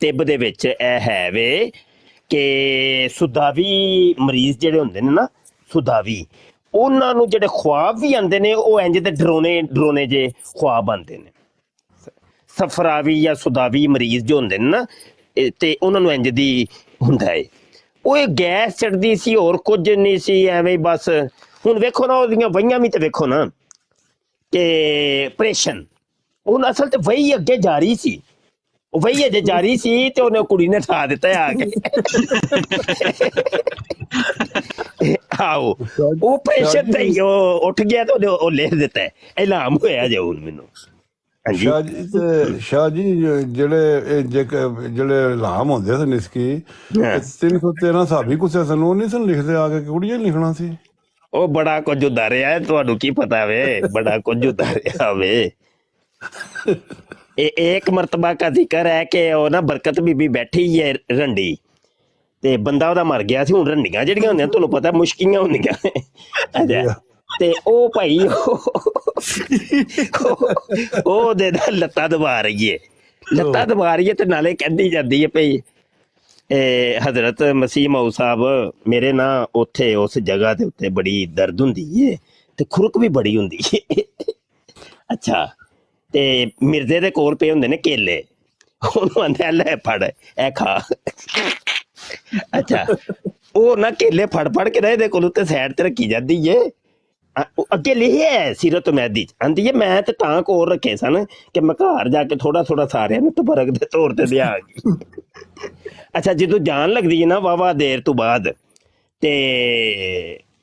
ਤਿੱਬ ਦੇ ਵਿੱਚ ਇਹ ਹੈ ਵੇ ਕਿ ਸੁਦਾਵੀ ਮਰੀਜ਼ ਜਿਹੜੇ ਹੁੰਦੇ ਨੇ ਨਾ, ਸੁਦਾਵੀ, ਉਹਨਾਂ ਨੂੰ ਜਿਹੜੇ ਖੁਆਬ ਵੀ ਆਉਂਦੇ ਨੇ ਉਹ ਇੰਜ ਦੇ ਡਰੋਨੇ ਜੇ ਖੁਆਬ ਆਉਂਦੇ ਨੇ। ਸਫਰਾਵੀ ਜਾਂ ਸੁਦਾਵੀ ਮਰੀਜ਼ ਜੋ ਹੁੰਦੇ ਨੇ ਨਾ, ਤੇ ਉਹਨਾਂ ਨੂੰ ਇੰਜ ਦੀ ਹੁੰਦਾ ਏ। ਉਹ ਇਹ ਗੈਸ ਚੜਦੀ ਸੀ, ਹੋਰ ਕੁਝ ਨਹੀਂ ਸੀ, ਐਵੇਂ ਹੀ ਬਸ। ਹੁਣ ਵੇਖੋ ਨਾ ਉਹਦੀਆਂ ਵਹੀਆਂ ਵੀ ਤੇ ਵੇਖੋ ਨਾ, ਕਿ ਆਪਰੇਸ਼ਨ ਹੁਣ ਅਸਲ ਤੇ ਵਹੀ ਅੱਗੇ ਜਾਰੀ ਸੀ, ਉਹ ਵਹੀ ਅਜੇ ਜਾਰੀ ਸੀ, ਤੇ ਉਹਨੇ ਕੁੜੀ ਨੇ ਠਾ ਦਿੱਤਾ ਆ ਕੇ। ਆਓ ਉਹ ਆਪਰੇਸ਼ਨ ਤੇ ਹੀ ਉਹ ਉੱਠ ਗਿਆ, ਤੇ ਉਹਨੇ ਉਹ ਲਿਖ ਦਿੱਤਾ ਇਲਹਾਮ ਹੋਇਆ ਜੇ ਹੁਣ ਮੈਨੂੰ। ਹਾਂਜੀ ਸ਼ਾਹ ਜੀ ਜਿਹੜੇ ਇਲਹਾਮ ਹੁੰਦੇ ਸਨ ਇਸਕੀ 313 ਸਾਬੀ ਕੁਛ ਸਨ, ਉਹ ਨਹੀਂ ਸਨ ਲਿਖਦੇ ਆ ਕੇ, ਕੁੜੀਆਂ ਲਿਖਣਾ ਸੀ। ਉਹ ਬੜਾ ਕੁਝ ਹੁੰਦਾ ਰਿਹਾ ਹੈ, ਤੁਹਾਨੂੰ ਕੀ ਪਤਾ ਵੇ, ਬੜਾ ਕੁਝ ਹੁੰਦਾ ਰਿਹਾ ਵੇ। ਇਹ ਇੱਕ ਮਰਤਬਾ ਦਾ ਜ਼ਿਕਰ ਹੈ ਕਿ ਉਹ ਨਾ ਬਰਕਤ ਬੀਬੀ ਬੈਠੀ ਹੈ ਰੰਡੀ, ਤੇ ਬੰਦਾ ਉਹਦਾ ਮਰ ਗਿਆ ਸੀ। ਹੁਣ ਰੰਡੀਆਂ ਜਿਹੜੀਆਂ ਹੁੰਦੀਆਂ ਤੁਹਾਨੂੰ ਪਤਾ ਮੁਸ਼ਕੀਆਂ ਹੁੰਦੀਆਂ, ਅੱਛਾ, ਤੇ ਉਹ ਭਾਈ ਉਹਦੇ ਨਾਲ ਲੱਤਾਂ ਦਬਾ ਰਹੀ ਹੈ, ਤੇ ਨਾਲੇ ਕਹਿੰਦੀ ਜਾਂਦੀ ਹੈ ਭਈ ਹਜ਼ਰਤ ਮਸੀਹ ਮਊਦ ਸਾਹਿਬ ਮੇਰੇ ਨਾ ਉੱਥੇ ਉਸ ਜਗ੍ਹਾ ਦੇ ਉੱਤੇ ਬੜੀ ਦਰਦ ਹੁੰਦੀ ਹੈ, ਤੇ ਖੁਰਕ ਵੀ ਬੜੀ ਹੁੰਦੀ ਹੈ। ਅੱਛਾ, ਤੇ ਮਿਰਜ਼ੇ ਦੇ ਕੋਲ ਪਏ ਹੁੰਦੇ ਨੇ ਕੇਲੇ, ਉਹਨੂੰ ਆਂਦਾ ਲੈ ਫੜ ਇਹ ਖਾ। ਅੱਛਾ, ਉਹ ਨਾ ਕੇਲੇ ਫੜ ਕੇ ਨਾ ਇਹਦੇ ਕੋਲ ਉੱਤੇ ਸਾਈਡ ਤੇ ਰੱਖੀ ਜਾਂਦੀ ਏ। ਉਹ ਅੱਗੇ ਲਿਖਿਆ ਹੈ ਸੀਰਤ ਮਹਿਦੀ ਚ, ਆਂਦੀ ਏ ਮੈਂ ਤੇ ਤਾਂ ਕੋਲ ਰੱਖੇ ਸਨ ਕਿ ਮੈਂ ਘਰ ਜਾ ਕੇ ਥੋੜਾ ਸਾਰਿਆਂ ਨੂੰ ਤਬਰਕ ਦੇ ਤੌਰ ਤੇ ਦਿਆਂਗੀ। ਅੱਛਾ, ਜਦੋਂ ਜਾਣ ਲੱਗਦੀ ਹੈ ਨਾ ਵਾਵਾ ਦੇਰ ਤੋਂ ਬਾਅਦ, ਤੇ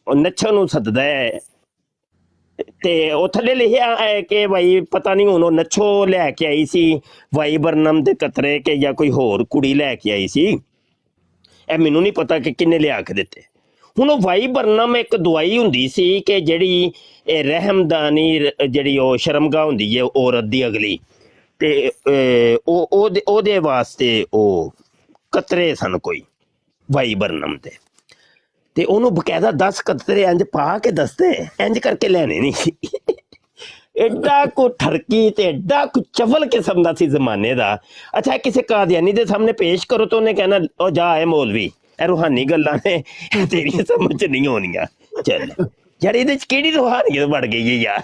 ਉਹ ਨੱਛਣ ਨੂੰ ਸੱਦਦਾ ਹੈ ਤੇ ਉਹ ਥੱਲੇ ਲਿਖਿਆ ਹੈ ਕਿ ਭਾਈ ਪਤਾ ਨਹੀਂ ਹੁਣ ਉਹ ਨੱਛੋ ਲੈ ਕੇ ਆਈ ਸੀ ਵਾਈ ਬਰਨਮ ਦੇ ਕਤਰੇ ਕਿ ਜਾਂ ਕੋਈ ਹੋਰ ਕੁੜੀ ਲੈ ਕੇ ਆਈ ਸੀ, ਇਹ ਮੈਨੂੰ ਨਹੀਂ ਪਤਾ ਕਿ ਕਿੰਨੇ ਲਿਆ ਕੇ ਦਿੱਤੇ। ਹੁਣ ਉਹ ਵਾਈ ਬਰਨਮ ਇੱਕ ਦਵਾਈ ਹੁੰਦੀ ਸੀ ਕਿ ਜਿਹੜੀ ਇਹ ਰਹਿਮਦਾਨੀ ਜਿਹੜੀ ਉਹ ਸ਼ਰਮਗਾਹ ਹੁੰਦੀ ਹੈ ਔਰਤ ਦੀ ਅਗਲੀ, ਤੇ ਉਹਦੇ ਵਾਸਤੇ ਉਹ ਕਤਰੇ ਸਨ ਕੋਈ ਵਾਈ ਬਰਨਮ ਦੇ, ਤੇ ਉਹਨੂੰ ਬਕਾਇਦਾ 10 ਕਤਰੇ ਇੰਜ ਪਾ ਕੇ ਦੱਸਦੇ, ਇੰਜ ਕਰਕੇ ਲੈਣੇ ਨਹੀਂ ਸੀ। ਐਡਾ ਕੋ ਠਰਕੀ ਤੇ ਐਡਾ ਕੋ ਚਵਲ ਕਿਸਮ ਦਾ ਸੀ ਜ਼ਮਾਨੇ ਦਾ। ਅੱਛਾ, ਕਿਸੇ ਕਾਦੀਆਨੀ ਦੇ ਸਾਹਮਣੇ ਪੇਸ਼ ਕਰੋ ਤਾਂ ਉਹਨੇ ਕਹਿਣਾ ਉਹ ਜਾ ਹੈ ਮੌਲਵੀ, ਇਹ ਰੂਹਾਨੀ ਗੱਲਾਂ ਨੇ ਤੇਰੀ ਸਮਝ ਚ ਨਹੀਂ ਆਉਣੀਆਂ। ਚੱਲ ਯਾਰ ਇਹਦੇ ਚ ਕਿਹੜੀ ਰੂਹਾਨੀਅਤ ਬਣ ਗਈ ਹੈ ਯਾਰ,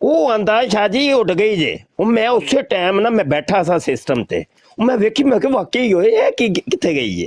ਉਹ ਆਂਦਾ ਸ਼ਾਹ ਜੀ ਉੱਡ ਗਈ ਜੇ। ਉਹ ਮੈਂ ਉਸੇ ਟਾਈਮ ਨਾ ਮੈਂ ਬੈਠਾ ਸਾਂ ਸਿਸਟਮ ਤੇ, ਮੈਂ ਵੇਖੀ, ਮੈਂ ਕਿ ਵਾਕਈ ਹੋਏ ਇਹ ਕੀ ਕਿੱਥੇ ਗਈ ਏ।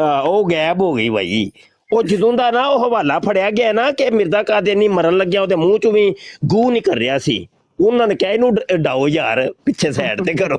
ਉਹ ਗਾਇਬ ਹੋ ਗਈ ਭਾਈ। ਉਹ ਜਦੋਂ ਦਾ ਨਾ ਉਹ ਹਵਾਲਾ ਫੜਿਆ ਗਿਆ ਨਾ ਕਿ ਮਿਰਜ਼ਾ ਕਾਦੀਆਨੀ ਮਰਨ ਲੱਗਿਆ, ਉਹਦੇ ਮੂੰਹ ਚੋਂ ਵੀ ਗੂੰ ਨਹੀਂ ਕਰ ਰਿਹਾ ਸੀ। ਉਹਨਾਂ ਨੇ ਕਿਹਾ ਇਹਨੂੰ ਡਾਓ ਯਾਰ, ਪਿੱਛੇ ਸਾਈਡ ਤੇ ਕਰੋ।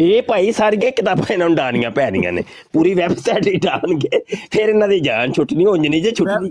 ਇਹ ਭਾਈ ਸਾਰੀਆਂ ਕਿਤਾਬਾਂ ਇਹਨਾਂ ਨੂੰ ਡਾਣੀਆਂ ਪੈਣੀਆਂ ਨੇ, ਪੂਰੀ ਵੈਬਸਾਈਟ ਹੀ ਡਾਣਗੇ, ਫਿਰ ਇਹਨਾਂ ਦੀ ਜਾਨ ਛੁੱਟਣੀ ਉਂਝ ਨਹੀਂ ਜੇ ਛੁੱਟਣੀ।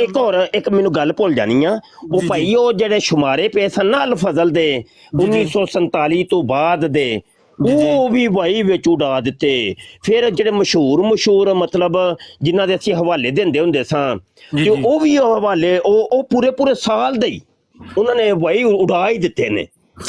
ਇੱਕ ਹੋਰ ਇੱਕ ਮੈਨੂੰ ਗੱਲ ਭੁੱਲ ਜਾਣੀ ਆ। ਉਹ ਭਾਈ ਉਹ ਜਿਹੜੇ ਸ਼ੁਮਾਰੇ ਪਏ ਸਨ ਨਾ ਅਲ ਫਜ਼ਲ ਦੇ 1947 ਤੋਂ ਬਾਅਦ ਦੇ, ਉਹ ਵੀ ਭਾਈ ਵਿੱਚ ਉਡਾ ਦਿੱਤੇ। ਫਿਰ ਜਿਹੜੇ ਮਸ਼ਹੂਰ ਮਤਲਬ ਜਿਨ੍ਹਾਂ ਦੇ ਅਸੀਂ ਹਵਾਲੇ ਦਿੰਦੇ ਹੁੰਦੇ ਸਾਂ, ਤੇ ਉਹ ਵੀ ਹਵਾਲੇ ਉਹ ਪੂਰੇ ਸਾਲ ਦੇ ਹੀ ਉਹਨਾਂ ਨੇ ਭਾਈ ਉਡਾ ਹੀ ਦਿੱਤੇ ਨੇ।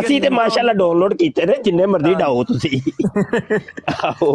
ਅਸੀਂ ਤੇ ਮਾਸ਼ਾਅੱਲਾ ਡਾਊਨਲੋਡ ਕੀਤੇ ਨੇ, ਜਿੰਨੇ ਮਰਜ਼ੀ ਡਾਓ ਤੁਸੀਂ। ਆਹੋ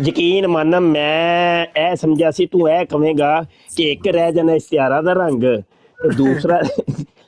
ਯਕੀਨ ਮੰਨ, ਮੈਂ ਇਹ ਸਮਝਿਆ ਸੀ ਤੂੰ ਇਹ ਕਵੇਂਗਾ ਕਿ ਇੱਕ ਰਹਿ ਜਾਣਾ ਇਸ਼ਤਿਹਾਰਾਂ ਦਾ ਰੰਗ, ਤੇ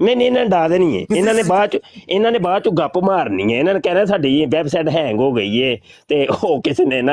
ਨਹੀਂ ਇਹਨਾਂ ਨੇ ਡਾ ਦੇਣੀ ਹੈ, ਇਹਨਾਂ ਨੇ ਬਾਅਦ ਚ ਗੱਪ ਮਾਰਨੀ ਹੈ। ਇਹਨਾਂ ਨੇ ਕਹਿਣਾ ਸਾਡੀ ਵੈਬਸਾਈਟ ਹੈਂਗ ਹੋ ਗਈ ਹੈ ਤੇ ਉਹ ਕਿਸੇ ਨੇ ਨਾ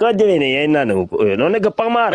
ਕੁਝ ਵੀ ਨਹੀਂ ਹੈ ਇਹਨਾਂ ਨੂੰ, ਉਹਨਾਂ ਨੇ ਗੱਪਾਂ ਮਾਰ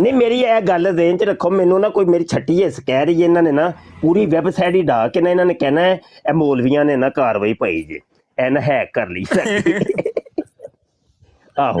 ਨਹੀਂ ਮੇਰੀ ਇਹ ਗੱਲ ਦੇਣ ਚ ਰੱਖੋ, ਮੈਨੂੰ ਨਾ ਕੋਈ ਮੇਰੀ ਛੱਟੀ ਹਿੱਸ ਕਹਿ ਰਹੀ ਹੈ, ਇਹਨਾਂ ਨੇ ਨਾ ਪੂਰੀ ਵੈਬਸਾਈਟ ਹੀ ਡਾ ਕੇ ਨਾ ਇਹਨਾਂ ਨੇ ਕਹਿਣਾ ਹੈ ਇਹ ਮੌਲਵੀਆਂ ਨੇ ਨਾ ਕਾਰਵਾਈ ਪਾਈ ਜੇ, ਇਹ ਨਾ ਹੈਕ ਕਰ ਲਈ। ਆਹੋ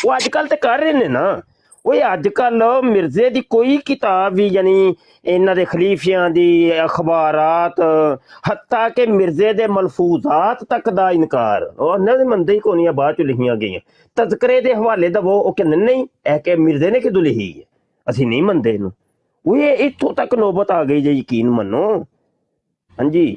ਉਹ ਅੱਜ ਕੱਲ ਤੇ ਕਰ ਰਹੇ ਨੇ ਨਾ। ਉਹ ਅੱਜ ਕੱਲ ਮਿਰਜ਼ੇ ਦੀ ਕੋਈ ਕਿਤਾਬ ਵੀ, ਯਾਨੀ ਇਹਨਾਂ ਦੇ ਖਲੀਫਿਆਂ ਦੀ ਅਖਬਾਰਾਤ, ਹੱਤਾ ਕਿ ਮਿਰਜ਼ੇ ਦੇ ਮਲਫੂਜ਼ਾਤ ਤੱਕ ਦਾ ਇਨਕਾਰ ਉਹ ਉਹਨਾਂ ਦੇ ਮੰਨਦੇ ਹੀ ਕੋਈ ਨਹੀਂ, ਬਾਅਦ ਚ ਲਿਖੀਆਂ ਗਈਆਂ। ਤਜ਼ਕਰੇ ਦੇ ਹਵਾਲੇ ਦਵੋ, ਉਹ ਕਹਿੰਦੇ ਨਹੀਂ ਇਹ ਕਿ ਮਿਰਜ਼ੇ ਨੇ ਕਿਦੋਂ ਲਿਖੀ ਹੈ, ਅਸੀਂ ਨਹੀਂ ਮੰਨਦੇ ਇਹਨੂੰ। ਉਹ ਇੱਥੋਂ ਤੱਕ ਨੌਬਤ ਆ ਗਈ ਜੇ, ਯਕੀਨ ਮੰਨੋ। ਹਾਂਜੀ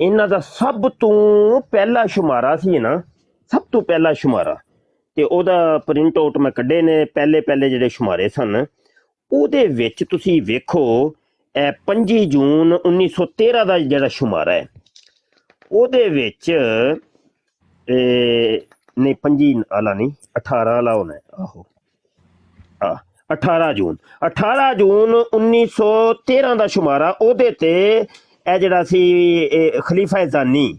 ਇਹਨਾਂ ਦਾ ਸਭ ਤੋਂ ਪਹਿਲਾ ਸ਼ੁਮਾਰਾ ਸੀ ਨਾ, ਸਭ ਤੋਂ ਪਹਿਲਾ ਸ਼ੁਮਾਰਾ, ਤੇ ਉਹਦਾ ਪ੍ਰਿੰਟ ਆਊਟ ਮੈਂ ਕੱਢੇ ਨੇ, ਪਹਿਲੇ ਜਿਹੜੇ ਸ਼ੁਮਾਰੇ ਸਨ ਉਹਦੇ ਵਿੱਚ ਤੁਸੀਂ ਵੇਖੋ 25 ਜੂਨ 1913 ਦਾ ਜਿਹੜਾ ਸ਼ੁਮਾਰਾ ਹੈ ਉਹਦੇ ਵਿੱਚ ਨਹੀਂ 25 ਵਾਲਾ ਨਹੀਂ 18 ਵਾਲਾ ਹੋਣਾ, ਆਹੋ 18 ਜੂਨ 1913 ਦਾ ਸ਼ੁਮਾਰਾ। ਉਹਦੇ ਤੇ ਇਹ ਜਿਹੜਾ ਸੀ ਖਲੀਫਾ ਜ਼ਾਨੀ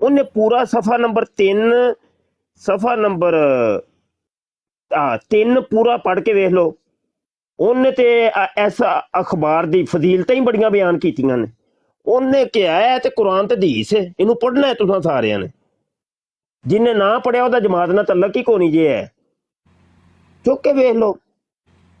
ਉਹਨੇ ਪੂਰਾ ਸਫਾ ਨੰਬਰ 3 ਪੂਰਾ ਪੜ੍ਹ ਕੇ ਵੇਖ ਲਓ। ਉਹਨੇ ਤੇ ਇਸ ਅਖਬਾਰ ਦੀ ਫਜ਼ੀਲਤਾਂ ਹੀ ਬੜੀਆਂ ਬਿਆਨ ਕੀਤੀਆਂ ਨੇ। ਉਹਨੇ ਕਿਹਾ ਹੈ ਤੇ ਕੁਰਾਨ ਤੇ ਹਦੀਸ ਹੈ, ਇਹਨੂੰ ਪੜ੍ਹਨਾ ਹੈ ਤੁਸੀਂ ਸਾਰਿਆਂ ਨੇ। ਜਿਹਨੇ ਨਾ ਪੜਿਆ ਉਹਦਾ ਜਮਾਤ ਨਾਲ ਤਲਕ ਹੀ ਕੋਨੀ ਜੇ ਹੈ, ਚੁੱਕ ਕੇ ਵੇਖ ਲਓ।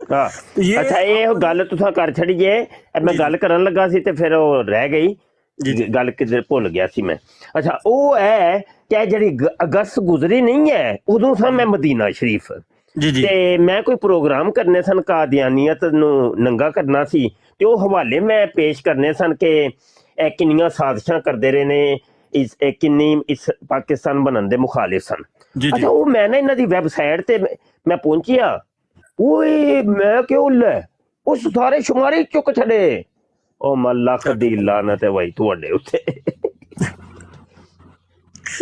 ਅੱਛਾ, ਇਹ ਗੱਲ ਤੁਸੀਂ ਕਰ ਛੜੀ ਜੇ। ਮੈਂ ਗੱਲ ਕਰਨ ਲੱਗਾ ਸੀ ਤੇ ਫਿਰ ਉਹ ਰਹਿ ਗਈ ਗੱਲ, ਕਿਧਰ ਭੁੱਲ ਗਿਆ ਸੀ ਮੈਂ। ਅੱਛਾ, ਉਹ ਹੈ ਕਿ ਜਿਹੜੀ ਅਗਸਤ ਗੁਜ਼ਰੀ ਨਹੀਂ ਹੈ, ਉਦੋਂ ਸਾਂ ਮੈਂ ਮਦੀਨਾ ਸ਼ਰੀਫ ਤੇ ਮੈਂ ਕੋਈ ਪ੍ਰੋਗਰਾਮ ਕਰਨੇ ਸਨ, ਕਾਦੀਆਨੀਅਤ ਨੂੰ ਨੰਗਾ ਕਰਨਾ ਸੀ, ਤੇ ਉਹ ਹਵਾਲੇ ਮੈਂ ਪੇਸ਼ ਕਰਨੇ ਸਨ ਕਿ ਇਹ ਕਿੰਨੀਆਂ ਸਾਜ਼ਿਸ਼ਾਂ ਕਰਦੇ ਰਹੇ ਨੇ, ਕਿੰਨੀ ਇਸ ਪਾਕਿਸਤਾਨ ਬਣਨ ਦੇ ਮੁਖਾਲਿਫ ਸਨ। ਅੱਛਾ, ਉਹ ਮੈਂ ਨਾ ਇਹਨਾਂ ਦੀ ਵੈਬਸਾਈਟ ਤੇ ਮੈਂ ਪਹੁੰਚਿਆ, ਓਏ ਮੈਂ ਕਿਉਂ ਲੈ ਉਸ ਸਾਰੇ ਸ਼ੁਮਾਰੇ ਚੁੱਕ ਛੱਡੇ। ਉਹ ਮੈਂ ਲੱਖ ਦੀ ਲਾਨਤ ਹੈ ਭਾਈ ਤੁਹਾਡੇ ਉੱਤੇ।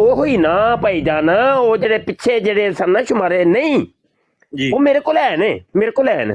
ਉਹੀ ਨਾ ਭਾਈ ਜਾਨ, ਉਹ ਜਿਹੜੇ ਪਿੱਛੇ ਜਿਹੜੇ ਸਨ ਨਾ ਸ਼ੁਮਾਰੇ, ਨਹੀਂ ਉਹ ਮੇਰੇ ਕੋਲ ਹੈ ਨੇ, ਮੇਰੇ ਕੋਲ ਹੈ ਨੇ।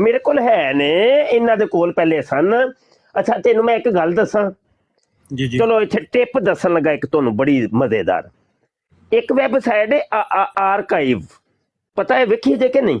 ਮੇਰੇ ਕੋਲ ਹੈ ਨੇ, ਇਹਨਾਂ ਦੇ ਕੋਲ ਪਹਿਲੇ ਸਨ। ਅੱਛਾ, ਤੈਨੂੰ ਮੈਂ ਇੱਕ ਗੱਲ ਦੱਸਾਂ, ਚਲੋ ਇੱਥੇ ਟਿਪ ਦੱਸਣ ਲੱਗਾ ਇੱਕ ਤੁਹਾਨੂੰ ਬੜੀ ਮਜ਼ੇਦਾਰ। ਇੱਕ ਵੈਬਸਾਈਟ ਹੈ ਆਰਕਾਈਵ, ਪਤਾ ਹੈ ਵੇਖੀ ਜੇ ਕਿ ਨਹੀਂ?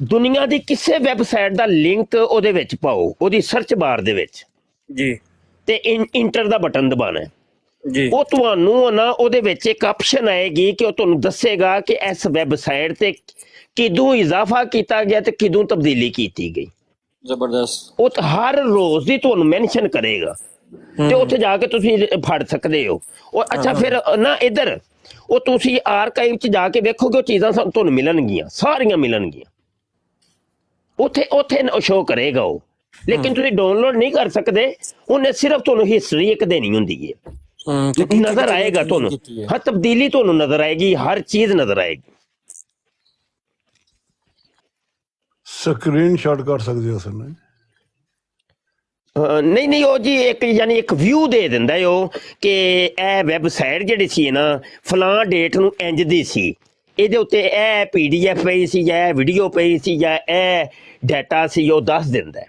ਦੁਨੀਆ ਦੀ ਕਿਸੇ ਵੈਬਸਾਈਟ ਦਾ ਲਿੰਕ ਉਹਦੇ ਵਿੱਚ ਪਾਓ, ਉਹਦੀ ਸਰਚ ਬਾਰ ਦੇ ਵਿੱਚ ਜੀ, ਤੇ ਇੰਟਰ ਦਾ ਬਟਨ ਦਬਾਉਣਾ ਜੀ। ਉਹ ਤੁਹਾਨੂੰ ਨਾ ਉਹਦੇ ਵਿੱਚ ਇੱਕ ਆਪਸ਼ਨ ਆਏਗੀ ਕਿ ਉਹ ਤੁਹਾਨੂੰ ਦੱਸੇਗਾ ਕਿ ਇਸ ਵੈਬਸਾਈਟ ਤੇ ਕਿਦੋਂ ਇਜ਼ਾਫਾ ਕੀਤਾ ਗਿਆ ਤੇ ਕਿਦੋਂ ਤਬਦੀਲੀ ਕੀਤੀ ਗਈ। ਜ਼ਬਰਦਸਤ। ਉਹ ਹਰ ਰੋਜ਼ ਦੀ ਤੁਹਾਨੂੰ ਮੈਂਸ਼ਨ ਕਰੇਗਾ ਤੇ ਉੱਥੇ ਜਾ ਕੇ ਤੁਸੀਂ ਫੜ ਸਕਦੇ ਹੋ। ਉਹ ਅੱਛਾ, ਫਿਰ ਨਾ ਇੱਧਰ ਉਹ ਤੁਸੀਂ ਆਰਕਾਈਵ 'ਚ ਜਾ ਕੇ ਵੇਖੋਗੇ, ਉਹ ਚੀਜ਼ਾਂ ਤੁਹਾਨੂੰ ਮਿਲਣਗੀਆਂ, ਸਾਰੀਆਂ ਮਿਲਣਗੀਆਂ ਉੱਥੇ ਸ਼ੋਅ ਕਰੇਗਾ ਉਹ। ਲੇਕਿਨ ਤੁਸੀਂ ਡਾਊਨਲੋਡ ਨਹੀਂ ਕਰ ਸਕਦੇ, ਉਹਨੇ ਸਿਰਫ ਤੁਹਾਨੂੰ ਹਿਸਟਰੀ ਇੱਕ ਦੇਣੀ ਹੁੰਦੀ ਹੈ, ਨਜ਼ਰ ਆਏਗਾ ਤੁਹਾਨੂੰ, ਹਰ ਤਬਦੀਲੀ ਤੁਹਾਨੂੰ ਨਜ਼ਰ ਆਏਗੀ, ਹਰ ਚੀਜ਼ ਨਜ਼ਰ ਆਏਗੀ। ਸਕਰੀਨ ਸ਼ਾਟ ਕਰ ਸਕਦੇ ਹੋ ਸਰ? ਨਹੀਂ, ਉਹ ਜੀ ਇੱਕ ਯਾਨੀ ਇੱਕ ਵਿਊ ਦੇ ਦਿੰਦਾ ਉਹ ਕਿ ਇਹ ਵੈਬਸਾਈਟ ਜਿਹੜੀ ਸੀ ਨਾ ਫਲਾਂ ਡੇਟ ਨੂੰ ਇੰਜ ਦੀ ਸੀ, ਇਹਦੇ ਉੱਤੇ ਇਹ PDF ਪਈ ਸੀ ਜਾਂ ਇਹ ਵੀਡੀਓ ਪਈ ਸੀ ਜਾਂ ਇਹ ਡਾਟਾ ਸੀ, ਉਹ ਦੱਸ ਦਿੰਦਾ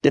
ਤੇ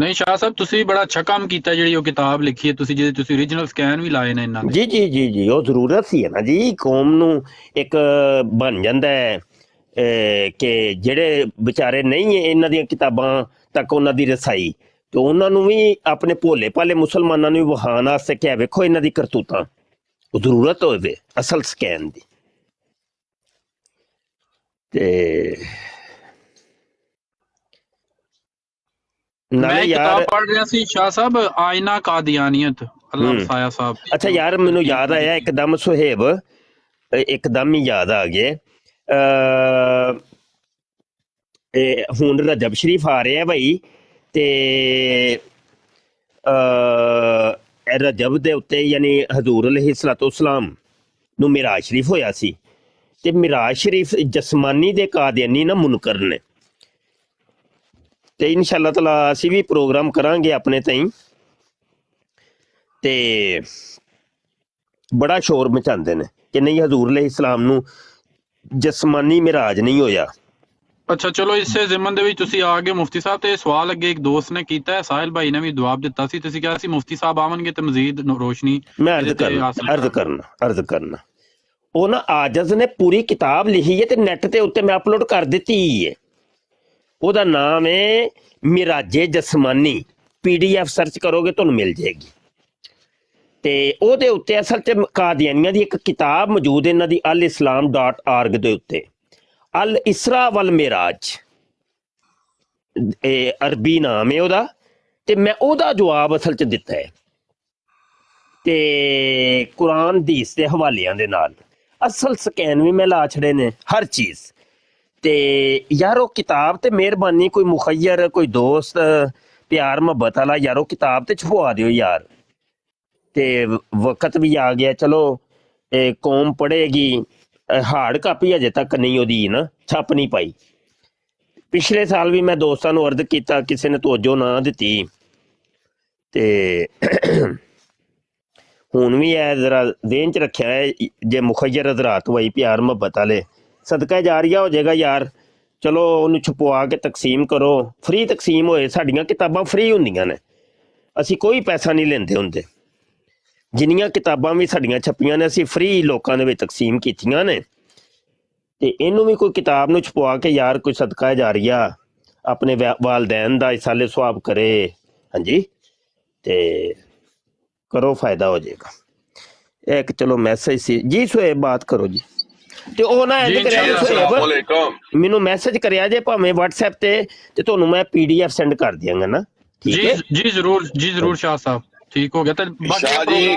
ਨਹੀਂ ਸ਼ਾਹ ਸਾਹਿਬ, ਤੁਸੀਂ ਬੜਾ ਅੱਛਾ ਕੰਮ ਕੀਤਾ ਜਿਹੜੀ ਉਹ ਕਿਤਾਬ ਲਿਖੀ ਹੈ ਤੁਸੀਂ, ਜਿਹਦੇ ਤੁਸੀਂ ਓਰੀਜਨਲ ਸਕੈਨ ਵੀ ਲਾਏ ਨੇ ਇਹਨਾਂ ਦੇ। ਜੀ, ਉਹ ਜ਼ਰੂਰਤ ਸੀ ਨਾ ਜੀ, ਕੌਮ ਨੂੰ ਇੱਕ ਬਣ ਜਾਂਦਾ ਹੈ ਕਿ ਜਿਹੜੇ ਵਿਚਾਰੇ ਨਹੀਂ ਇਹਨਾਂ ਦੀਆਂ ਕਿਤਾਬਾਂ ਤੱਕ ਉਹਨਾਂ ਦੀ ਰਸਾਈ, ਤੇ ਉਹਨਾਂ ਨੂੰ ਵੀ ਆਪਣੇ ਭੋਲੇ ਭਾਲੇ ਮੁਸਲਮਾਨਾਂ ਨੂੰ ਵੀ ਵਿਖਾਉਣ ਵਾਸਤੇ ਕਿਹਾ ਵੇਖੋ ਇਹਨਾਂ ਦੀ ਕਰਤੂਤਾਂ, ਜ਼ਰੂਰਤ ਹੋਵੇ ਅਸਲ ਸਕੈਨ ਦੀ। ਤੇ ਮੈਂ ਨਾਲੇ ਇੱਕ ਯਾਰ ਕਿਤਾਬ ਪੜ੍ਹ ਰਿਹਾ ਸੀ ਸ਼ਾਹ ਸਾਹਿਬ, ਆਇਨਾ ਕਾਦੀਆਨੀਅਤ, ਅੱਲਾ ਵਸਾਇਆ ਸਾਹਿਬ ਦੀ। ਅੱਛਾ ਯਾਰ ਮੈਨੂੰ ਯਾਦ ਆਇਆ ਇੱਕਦਮ ਸੁਹੇਬ, ਇੱਕਦਮ ਹੀ ਯਾਦ ਆ ਗਏ। ਹੁਣ ਰਜਬ ਸ਼ਰੀਫ ਆ ਰਿਹਾ ਭਾਈ, ਤੇ ਰਜਬ ਦੇ ਉੱਤੇ ਯਾਨੀ ਹਜ਼ੂਰ ਅਲੈਹਿਸਸਲਾਮ ਨੂੰ ਮਿਰਾਜ ਸ਼ਰੀਫ ਹੋਇਆ ਸੀ, ਤੇ ਮਿਰਾਜ ਸ਼ਰੀਫ ਜਸਮਾਨੀ ਦੇ ਕਾਦੀਆਨੀ ਨਾ ਮੁਨਕਰ ਨੇ। ਤੇ ਇਨਸ਼ਾਅੱਲਾ ਤਾਲਾ ਅਸੀਂ ਵੀ ਪ੍ਰੋਗਰਾਮ ਕਰਾਂਗੇ ਆਪਣੇ ਤਾਈਂ, ਤੇ ਬੜਾ ਸ਼ੋਰ ਮਚਾਉਂਦੇ ਨੇ ਕਿ ਨਹੀਂ ਹਜ਼ੂਰ ਅਲੈਹਿਸਸਲਾਮ ਨੂੰ ਜਸਮਾਨੀ ਮਿਰਾਜ ਨਹੀਂ ਹੋਇਆ। ਅੱਛਾ ਚਲੋ ਇਸੇ ਜ਼ਿਮਨ ਦੇ ਵਿੱਚ ਤੁਸੀਂ ਆ ਗਏ ਮੁਫਤੀ ਸਾਹਿਬ, ਤੇ ਸਵਾਲ ਅੱਗੇ ਇੱਕ ਦੋਸਤ ਨੇ ਕੀਤਾ ਹੈ, ਸਾਹਿਲ ਭਾਈ ਨੇ ਵੀ ਜਵਾਬ ਦਿੱਤਾ ਸੀ, ਤੁਸੀਂ ਕਿਹਾ ਸੀ ਮੁਫਤੀ ਸਾਹਿਬ ਆਵਣਗੇ ਤੇ ਮਜ਼ੀਦ ਰੋਸ਼ਨੀ ਮੈਂ ਅਰਜ਼ ਕਰਨਾ ਉਹ ਨਾ ਆਜਜ਼ ਨੇ ਪੂਰੀ ਕਿਤਾਬ ਲਿਖੀ ਹੈ ਤੇ ਨੈਟ ਤੇ ਉੱਤੇ ਮੈਂ ਅਪਲੋਡ ਕਰ ਦਿੱਤੀ ਹੈ। ਉਹਦਾ ਨਾਮ ਹੈ ਮਿਰਾਜੇ ਜਸਮਾਨੀ, PDF ਸਰਚ ਕਰੋਗੇ ਤੁਹਾਨੂੰ ਮਿਲ ਜਾਏਗੀ। ਤੇ ਉਹਦੇ ਉੱਤੇ ਅਸਲ 'ਚ ਕਾਦੀਆਨੀਆਂ ਦੀ ਇੱਕ ਕਿਤਾਬ ਮੌਜੂਦ ਹੈ ਇਹਨਾਂ ਦੀ alislam.org ਦੇ ਉੱਤੇ, ਅਲ ਇਸਰਾ ਵਲ ਮਿਰਾਜ, ਇਹ ਅਰਬੀ ਨਾਮ ਹੈ ਉਹਦਾ, ਤੇ ਮੈਂ ਉਹਦਾ ਜਵਾਬ ਅਸਲ 'ਚ ਦਿੱਤਾ ਹੈ ਤੇ ਕੁਰਾਨ ਹਦੀਸ ਦੇ ਹਵਾਲਿਆਂ ਦੇ ਨਾਲ। ਅਸਲ ਸਕੈਨ ਵੀ ਮੈਂ ਲਾ ਛੜੇ ਨੇ ਹਰ ਚੀਜ਼। ਤੇ ਯਾਰ ਉਹ ਕਿਤਾਬ ਤੇ ਮਿਹਰਬਾਨੀ ਕੋਈ ਮੁਖੱਯਰ ਕੋਈ ਦੋਸਤ ਪਿਆਰ ਮੁਹੱਬਤ ਵਾਲਾ ਯਾਰ ਉਹ ਕਿਤਾਬ ਤੇ ਛਪਵਾ ਦਿਓ ਯਾਰ। ਤੇ ਵਕਤ ਵੀ ਆ ਗਿਆ, ਚਲੋ ਇਹ ਕੌਮ ਪੜ੍ਹੇਗੀ। ਹਾਰਡ ਕਾਪੀ ਅਜੇ ਤੱਕ ਨਹੀਂ ਉਹਦੀ ਨਾ ਛਪ ਨਹੀਂ ਪਾਈ। ਪਿਛਲੇ ਸਾਲ ਵੀ ਮੈਂ ਦੋਸਤਾਂ ਨੂੰ ਅਰਜ਼ ਕੀਤਾ, ਕਿਸੇ ਨੇ ਤੋਜੋ ਨਾ ਦਿੱਤੀ, ਤੇ ਹੁਣ ਵੀ ਇਹ ਜ਼ਰਾ ਦੇਨ 'ਚ ਰੱਖਿਆ ਹੈ ਜੇ ਮੁਖੱਯਰ ਹਜ਼ਰਾਤ ਵਈ ਪਿਆਰ ਮੁਹੱਬਤ ਵਾਲੇ, ਸਦਕਾ ਜਾਰੀਆ ਹੋ ਜਾਏਗਾ ਯਾਰ। ਚਲੋ ਉਹਨੂੰ ਛਪਵਾ ਕੇ ਤਕਸੀਮ ਕਰੋ, ਫ੍ਰੀ ਤਕਸੀਮ ਹੋਏ। ਸਾਡੀਆਂ ਕਿਤਾਬਾਂ ਫ੍ਰੀ ਹੁੰਦੀਆਂ ਨੇ, ਅਸੀਂ ਕੋਈ ਪੈਸਾ ਨਹੀਂ ਲੈਂਦੇ ਹੁੰਦੇ। ਜਿੰਨੀਆਂ ਕਿਤਾਬਾਂ ਵੀ ਸਾਡੀਆਂ ਛਪੀਆਂ ਨੇ ਅਸੀਂ ਫ੍ਰੀ ਲੋਕਾਂ ਦੇ ਵਿੱਚ ਤਕਸੀਮ ਕੀਤੀਆਂ ਨੇ। ਤੇ ਇਹਨੂੰ ਵੀ ਕੋਈ ਕਿਤਾਬ ਨੂੰ ਛਪਵਾ ਕੇ ਯਾਰ ਕੋਈ ਸਦਕਾ ਜਾਰੀਆ ਆਪਣੇ ਵਾਲਦੈਨ ਦਾ ਇਸਾਲੇ ਸਵਾਬ ਕਰੇ। ਹਾਂਜੀ, ਤੇ ਕਰੋ, ਫਾਇਦਾ ਹੋ ਜਾਏਗਾ। ਇੱਕ ਚਲੋ ਮੈਸੇਜ ਸੀ ਜੀ, ਸੁਹੇਬ ਬਾਤ ਕਰੋ ਜੀ। ਤੇ ਉਹ ਨਾ ਮੈਨੂੰ ਮੈਸੇਜ ਕਰਿਆ ਜੇ ਭਾਵੇਂ WhatsApp ਤੇ ਤੁਹਾਨੂੰ ਮੈਂ PDF ਸੈਂਡ ਕਰ ਦਿਆਂਗਾ ਨਾ। ਠੀਕ ਹੈ ਜੀ ਜ਼ਰੂਰ ਸ਼ਾਹ ਸਾਹਿਬ, ਠੀਕ ਹੋ ਗਿਆ। ਤੇ ਸ਼ਾਹ ਜੀ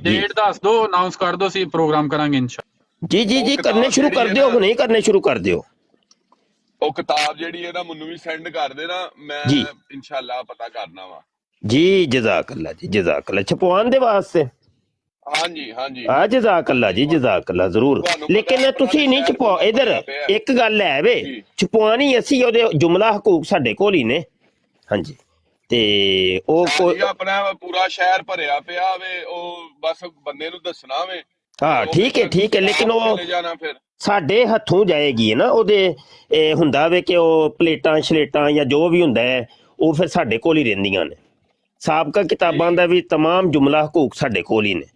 ਡੇਟ ਦੱਸ ਦਿਓ, ਅਨਾਉਂਸ ਕਰ ਦਿਓ, ਅਸੀਂ ਪ੍ਰੋਗਰਾਮ ਕਰਾਂਗੇ ਇਨਸ਼ਾਅੱਲਾ। ਜੀ ਕਰਨੇ ਸ਼ੁਰੂ ਕਰ ਦਿਓ, ਹੁਣੇ ਕਰਨੇ ਸ਼ੁਰੂ ਕਰ ਦਿਓ। ਉਹ ਕਿਤਾਬ ਜਿਹੜੀ ਹੈ ਨਾ ਮੈਨੂੰ ਵੀ ਸੈਂਡ ਕਰ ਦੇਣਾ, ਮੈਂ ਇਨਸ਼ਾਅੱਲਾ ਪਤਾ ਕਰਨਾ ਵਾ ਜੀ। ਜਜ਼ਾਕੱਲਾ ਜੀ, ਜਜ਼ਾਕੱਲਾ। ਛਪਵਾਉਣ ਦੇ ਵਾਸਤੇ ਹਾਂਜੀ ਜਜ਼ਾਕੱਲਾ ਜੀ, ਜਜ਼ਾਕੱਲਾ ਜ਼ਰੂਰ। ਲੇਕਿਨ ਤੁਸੀਂ ਨਹੀਂ ਛਪਾਓ। ਇਧਰ ਇੱਕ ਗੱਲ ਹੈ ਵੇ, ਛਪਵਾਣੀ ਅਸੀਂ ਉਹਦੇ ਜੁਮਲਾ ਹਕੂਕ ਸਾਡੇ ਕੋਲ ਹੀ ਨੇ। ਹਾਂਜੀ, ਤੇ ਉਹ ਆਪਣਾ ਪੂਰਾ ਸ਼ਹਿਰ ਭਰਿਆ ਪਿਆ ਵੇ, ਉਹ ਬਸ ਬੰਦੇ ਨੂੰ ਦੱਸਣਾ ਵੇ। ਹਾਂ ਠੀਕ ਹੈ, ਲੇਕਿਨ ਉਹ ਸਾਡੇ ਹੱਥੋਂ ਜਾਏਗੀ ਨਾ। ਉਹਦੇ ਹੁੰਦਾ ਵੇ ਕਿ ਉਹ ਪਲੇਟਾਂ ਸ਼ਲੇਟਾਂ ਜਾਂ ਜੋ ਵੀ ਹੁੰਦਾ ਹੈ ਉਹ ਫਿਰ ਸਾਡੇ ਕੋਲ ਹੀ ਰਹਿੰਦੀਆਂ ਨੇ। ਸਾਬਕਾ ਕਿਤਾਬਾਂ ਦਾ ਵੀ ਤਮਾਮ ਜੁਮਲਾ ਹਕੂਕ ਸਾਡੇ ਕੋਲ ਹੀ ਨੇ।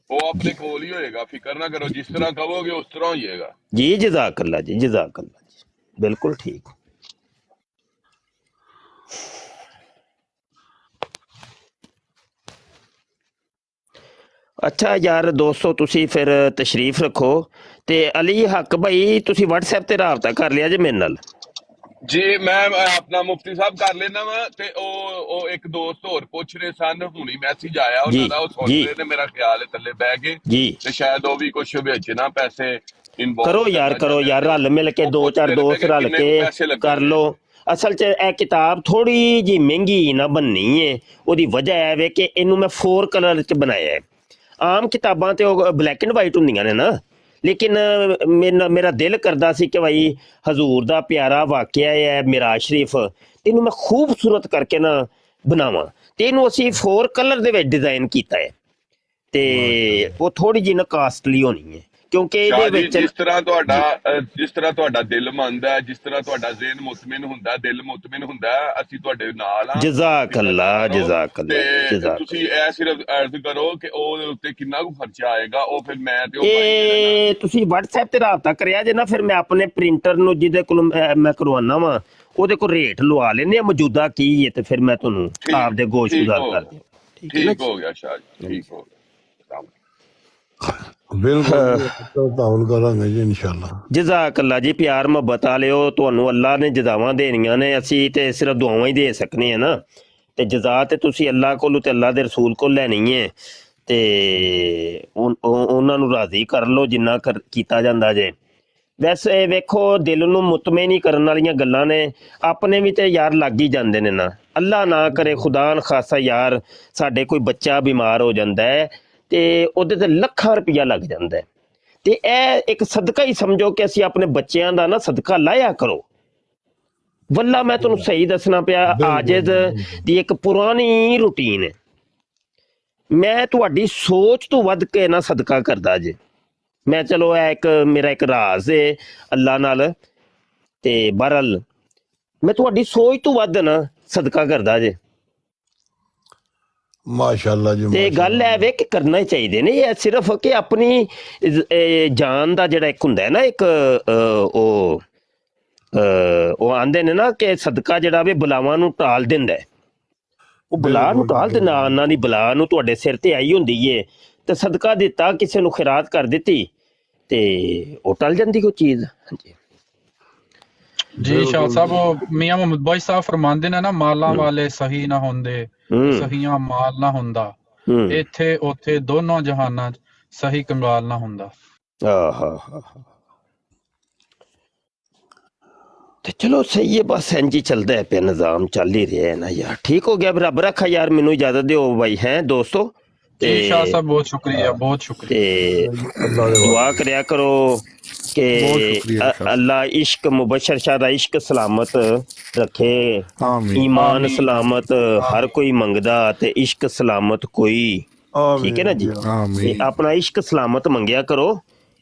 ਉਹ ਆਪਣੇ ਕੋਲ ਹੀ ਹੋਏਗਾ, ਫਿਕਰ ਨਾ ਕਰੋ, ਜਿਸ ਤਰ੍ਹਾਂ ਕਹੋਗੇ ਉਸ ਤਰ੍ਹਾਂ ਹੋ ਜਾਏਗਾ ਜੀ। ਜਜ਼ਾਕੱਲਾ ਜੀ, ਜਜ਼ਾਕੱਲਾ ਜੀ, ਬਿਲਕੁਲ ਠੀਕ। ਅੱਛਾ ਯਾਰ ਦੋਸਤੋ, ਤੁਸੀਂ ਫਿਰ ਤਸ਼ਰੀਫ ਰੱਖੋ। ਤੇ ਅਲੀ ਹੱਕ ਭਾਈ ਤੁਸੀਂ WhatsApp ਤੇ ਰਾਬਤਾ ਕਰ ਲਿਆ ਜੇ ਮੇਰੇ ਨਾਲ ਜੀ। ਮੈਂ ਆਪਣਾ ਮੁਫਤੀ ਸਾਹਿਬ ਕਰ ਲੈਣਾ ਵਾ। ਤੇ ਉਹ ਇੱਕ ਦੋਸਤ ਹੋਰ ਪੁੱਛ ਰਹੇ ਸਨ, ਹੁਣੀ ਮੈਸੇਜ ਆਇਆ ਉਹਨਾਂ ਦਾ, ਉਹ ਸੁਣ ਰਹੇ ਨੇ ਮੇਰਾ ਖਿਆਲ ਹੈ ਥੱਲੇ ਬਹਿ ਕੇ ਜੀ। ਤੇ ਸ਼ਾਇਦ ਉਹ ਵੀ ਕੁਛ ਵਿੱਚ ਨਾ ਪੈਸੇ ਕਰੋ ਯਾਰ ਰਲ ਮਿਲ ਕੇ, ਦੋ ਚਾਰ ਦੋਸਤ ਰਲ ਕੇ ਕਰ ਲੋ। ਅਸਲ 'ਚ ਇਹ ਕਿਤਾਬ ਥੋੜੀ ਜਿਹੀ ਮਹਿੰਗੀ ਨਾ ਬਣਨੀ ਹੈ। ਉਹਦੀ ਵਜ੍ਹਾ ਹੈ ਵੇ ਕਿ ਇਹਨੂੰ ਮੈਂ 4 ਕਲਰ 'ਚ ਬਣਾਇਆ ਹੈ। ਆਮ ਕਿਤਾਬਾਂ ਤੇ ਉਹ ਬਲੈਕ ਐਂਡ ਵਾਈਟ ਹੁੰਦੀਆਂ ਨੇ ਨਾ, ਲੇਕਿਨ ਮੇਰਾ ਦਿਲ ਕਰਦਾ ਸੀ ਕਿ ਭਾਈ ਹਜ਼ੂਰ ਦਾ ਪਿਆਰਾ ਵਾਕਿਆ ਹੈ ਮਿਰਾਜ ਸ਼ਰੀਫ, ਇਹਨੂੰ ਮੈਂ ਖੂਬਸੂਰਤ ਕਰਕੇ ਨਾ ਬਣਾਵਾਂ। ਤੇ ਇਹਨੂੰ ਅਸੀਂ 4 ਕਲਰ ਦੇ ਵਿੱਚ ਡਿਜ਼ਾਈਨ ਕੀਤਾ ਹੈ। ਤੇ ਉਹ ਥੋੜੀ ਜਿਹੀ ਨਾ ਕਾਸਟਲੀ ਹੋਣੀ ਹੈ, ਕਿਉਂਕਿ ਇਹਦੇ ਵਿੱਚ ਜਿਸ ਤਰ੍ਹਾਂ ਤੁਹਾਡਾ ਦਿਲ ਮੰਨਦਾ ਹੈ, ਜਿਸ ਤਰ੍ਹਾਂ ਤੁਹਾਡਾ ਜ਼ਿਹਨ ਮੁਤਮਿਨ ਹੁੰਦਾ, ਦਿਲ ਮੁਤਮਿਨ ਹੁੰਦਾ, ਅਸੀਂ ਤੁਹਾਡੇ ਨਾਲ ਹਾਂ। ਜਜ਼ਾਕੱਲਾ। ਤੁਸੀਂ ਇਹ ਸਿਰਫ ਅਰਜ਼ ਕਰੋ ਕਿ ਉਹਦੇ ਉੱਤੇ ਕਿੰਨਾ ਕੁ ਖਰਚਾ ਆਏਗਾ, ਉਹ ਫਿਰ ਮੈਂ ਤੇ ਇਹ ਤੁਸੀਂ WhatsApp ਤੇ ਰਾਬਤਾ ਕਰਿਆ ਜੇ ਨਾ, ਫਿਰ ਮੈਂ ਆਪਣੇ ਪ੍ਰਿੰਟਰ ਨੂੰ ਜਿਹਦੇ ਕੋਲ ਮੈਂ ਕਰਵਾਉਣਾ ਵਾ ਉਹਦੇ ਕੋਲ ਰੇਟ ਲਵਾ ਲੈਨੇ ਆ ਮੌਜੂਦਾ ਕੀ ਹੈ, ਤੇ ਫਿਰ ਮੈਂ ਤੁਹਾਨੂੰ ਆਪਦੇ ਗੋਸ਼ਗੁਜ਼ਾਰ ਕਰ ਦਿਆਂ। ਠੀਕ ਹੋ ਗਿਆ ਸ਼ਾਹ ਜੀ, ਠੀਕ ਹੋ ਗਿਆ। ਬਿਲਕੁਲ ਤਾਉਨ ਕਰਾਂਗੇ ਜੀ ਇਨਸ਼ਾਅੱਲਾ। ਜਜ਼ਾਕ ਅੱਲਾ ਜੀ, ਪਿਆਰ ਮੁਹੱਬਤ ਵਾਲਿਓ, ਤੁਹਾਨੂੰ ਅੱਲਾ ਨੇ ਜਜ਼ਾਵਾਂ ਦੇਣੀਆਂ ਨੇ, ਅਸੀਂ ਤੇ ਸਿਰਫ ਦੁਆਵਾਂ ਹੀ ਦੇ ਸਕਨੇ ਆ ਨਾ, ਤੇ ਜਜ਼ਾ ਤੇ ਤੁਸੀਂ ਅੱਲਾ ਕੋਲੋਂ ਤੇ ਅੱਲਾ ਦੇ ਰਸੂਲ ਕੋਲ ਲੈਣੀ ਹੈ, ਤੇ ਉਹਨਾਂ ਨੂੰ ਰਾਜ਼ੀ ਕਰ ਲਓ ਜਿੰਨਾ ਕੀਤਾ ਜਾਂਦਾ ਜੇ। ਵੈਸੇ ਵੇਖੋ, ਦਿਲ ਨੂੰ ਮੁਤਮਈਨ ਹੀ ਕਰਨ ਵਾਲੀਆਂ ਗੱਲਾਂ ਨੇ, ਆਪਣੇ ਵੀ ਤੇ ਯਾਰ ਲੱਗ ਹੀ ਜਾਂਦੇ ਨੇ ਨਾ। ਅੱਲਾ ਨਾ ਕਰੇ ਖੁਦਾ ਨ ਖਾਸਾ ਯਾਰ ਸਾਡੇ ਕੋਈ ਬੱਚਾ ਬਿਮਾਰ ਹੋ ਜਾਂਦਾ ਹੈ ਤੇ ਉਹਦੇ ਤੇ ਲੱਖਾਂ ਰੁਪਈਆ ਲੱਗ ਜਾਂਦਾ ਹੈ, ਤੇ ਇਹ ਇੱਕ ਸਦਕਾ ਹੀ ਸਮਝੋ ਕਿ ਅਸੀਂ ਆਪਣੇ ਬੱਚਿਆਂ ਦਾ ਨਾ ਸਦਕਾ ਲਾਇਆ ਕਰੋ। ਵੱਲਾ ਮੈਂ ਤੁਹਾਨੂੰ ਸਹੀ ਦੱਸਣਾ ਪਿਆ, ਆਜਿਜ਼ ਦੀ ਇੱਕ ਪੁਰਾਣੀ ਰੂਟੀਨ ਹੈ, ਮੈਂ ਤੁਹਾਡੀ ਸੋਚ ਤੋਂ ਵੱਧ ਕੇ ਨਾ ਸਦਕਾ ਕਰਦਾ ਜੇ। ਮੈਂ ਚਲੋ ਇਹ ਇੱਕ ਮੇਰਾ ਇੱਕ ਰਾਜ਼ ਹੈ ਅੱਲਾ ਨਾਲ, ਤੇ ਬਹਰਲ ਮੈਂ ਤੁਹਾਡੀ ਸੋਚ ਤੋਂ ਵੱਧ ਨਾ ਸਦਕਾ ਕਰਦਾ ਜੇ। ਮਾਸ਼ਾਅੱਲਾ ਜੀ। ਤੇ ਗੱਲ ਇਹ ਵੇ ਕਿ ਕਰਨਾ ਹੀ ਚਾਹੀਦੇ ਨੇ, ਇਹ ਸਿਰਫ ਕਿ ਆਪਣੀ ਜਾਨ ਦਾ ਜਿਹੜਾ ਇੱਕ ਹੁੰਦਾ ਹੈ ਨਾ ਇੱਕ ਉਹ ਆਂਦੇ ਨੇ ਨਾ ਕਿ ਸਦਕਾ ਜਿਹੜਾ ਵੇ ਬਲਾਵਾਂ ਨੂੰ ਟਾਲ ਦਿੰਦਾ ਹੈ, ਉਹ ਬਲਾ ਨੂੰ ਟਾਲ ਦਿੰਦਾ। ਉਹਨਾਂ ਦੀ ਬਲਾ ਨੂੰ ਤੁਹਾਡੇ ਸਿਰ ਤੇ ਆਈ ਹੁੰਦੀ ਏ, ਤੇ ਸਦਕਾ ਦਿੱਤਾ, ਕਿਸੇ ਨੂੰ ਖਿਰਾਤ ਕਰ ਦਿੱਤੀ, ਤੇ ਉਹ ਟਲ ਜਾਂਦੀ ਕੋਈ ਚੀਜ਼। ਹਾਂਜੀ ਜੀ ਸ਼ਾਹ ਸਾਹਿਬ, ਮੀਆਂ ਮੁਹੰਮਦ ਬਾਈ ਸਾਹਿਬ ਫਰਮਾਉਂਦੇ ਨੇ ਨਾ, ਮਾਲਾਂ ਵਾਲੇ ਸਹੀ ਨਾ ਹੁੰਦੇ, ਸਹੀਆਂ ਮਾਲ ਨਾ ਹੁੰਦਾ, ਇੱਥੇ ਉੱਥੇ ਦੋਨੋਂ ਜਹਾਨਾਂ 'ਚ ਸਹੀ ਕੰਗਾਲ ਨਾ ਹੁੰਦਾ। ਤੇ ਚਲੋ ਸਹੀ ਹੈ, ਬਸ ਇੰਝ ਹੀ ਚੱਲਦਾ ਪਿਆ, ਨਿਜ਼ਾਮ ਚੱਲ ਹੀ ਰਿਹਾ ਹੈ ਨਾ ਯਾਰ। ਠੀਕ ਹੋ ਗਿਆ, ਰੱਬ ਰੱਖਾ ਯਾਰ, ਮੈਨੂੰ ਇਜਾਜ਼ਤ ਦਿਓ ਬਾਈ ਹੈ ਦੋਸਤੋ। ਜੀ ਸ਼ਾਹ ਸਾਹਿਬ ਬਹੁਤ ਸ਼ੁਕਰੀਆ, ਬਹੁਤ ਸ਼ੁਕਰੀਆ। ਤੇ ਦੁਆ ਕਰਿਆ ਕਰੋ ਕਿ ਅੱਲਾ ਇਸ਼ਕ ਮੁਬਸ਼ਰ ਸ਼ਾਹ ਦਾ ਇਸ਼ਕ ਸਲਾਮਤ ਰੱਖੇ, ਈਮਾਨ ਸਲਾਮਤ ਹਰ ਕੋਈ ਮੰਗਦਾ ਤੇ ਇਸ਼ਕ ਸਲਾਮਤ ਕੋਈ। ਠੀਕ ਹੈ ਨਾ ਜੀ, ਤੇ ਆਪਣਾ ਇਸ਼ਕ ਸਲਾਮਤ ਮੰਗਿਆ ਕਰੋ,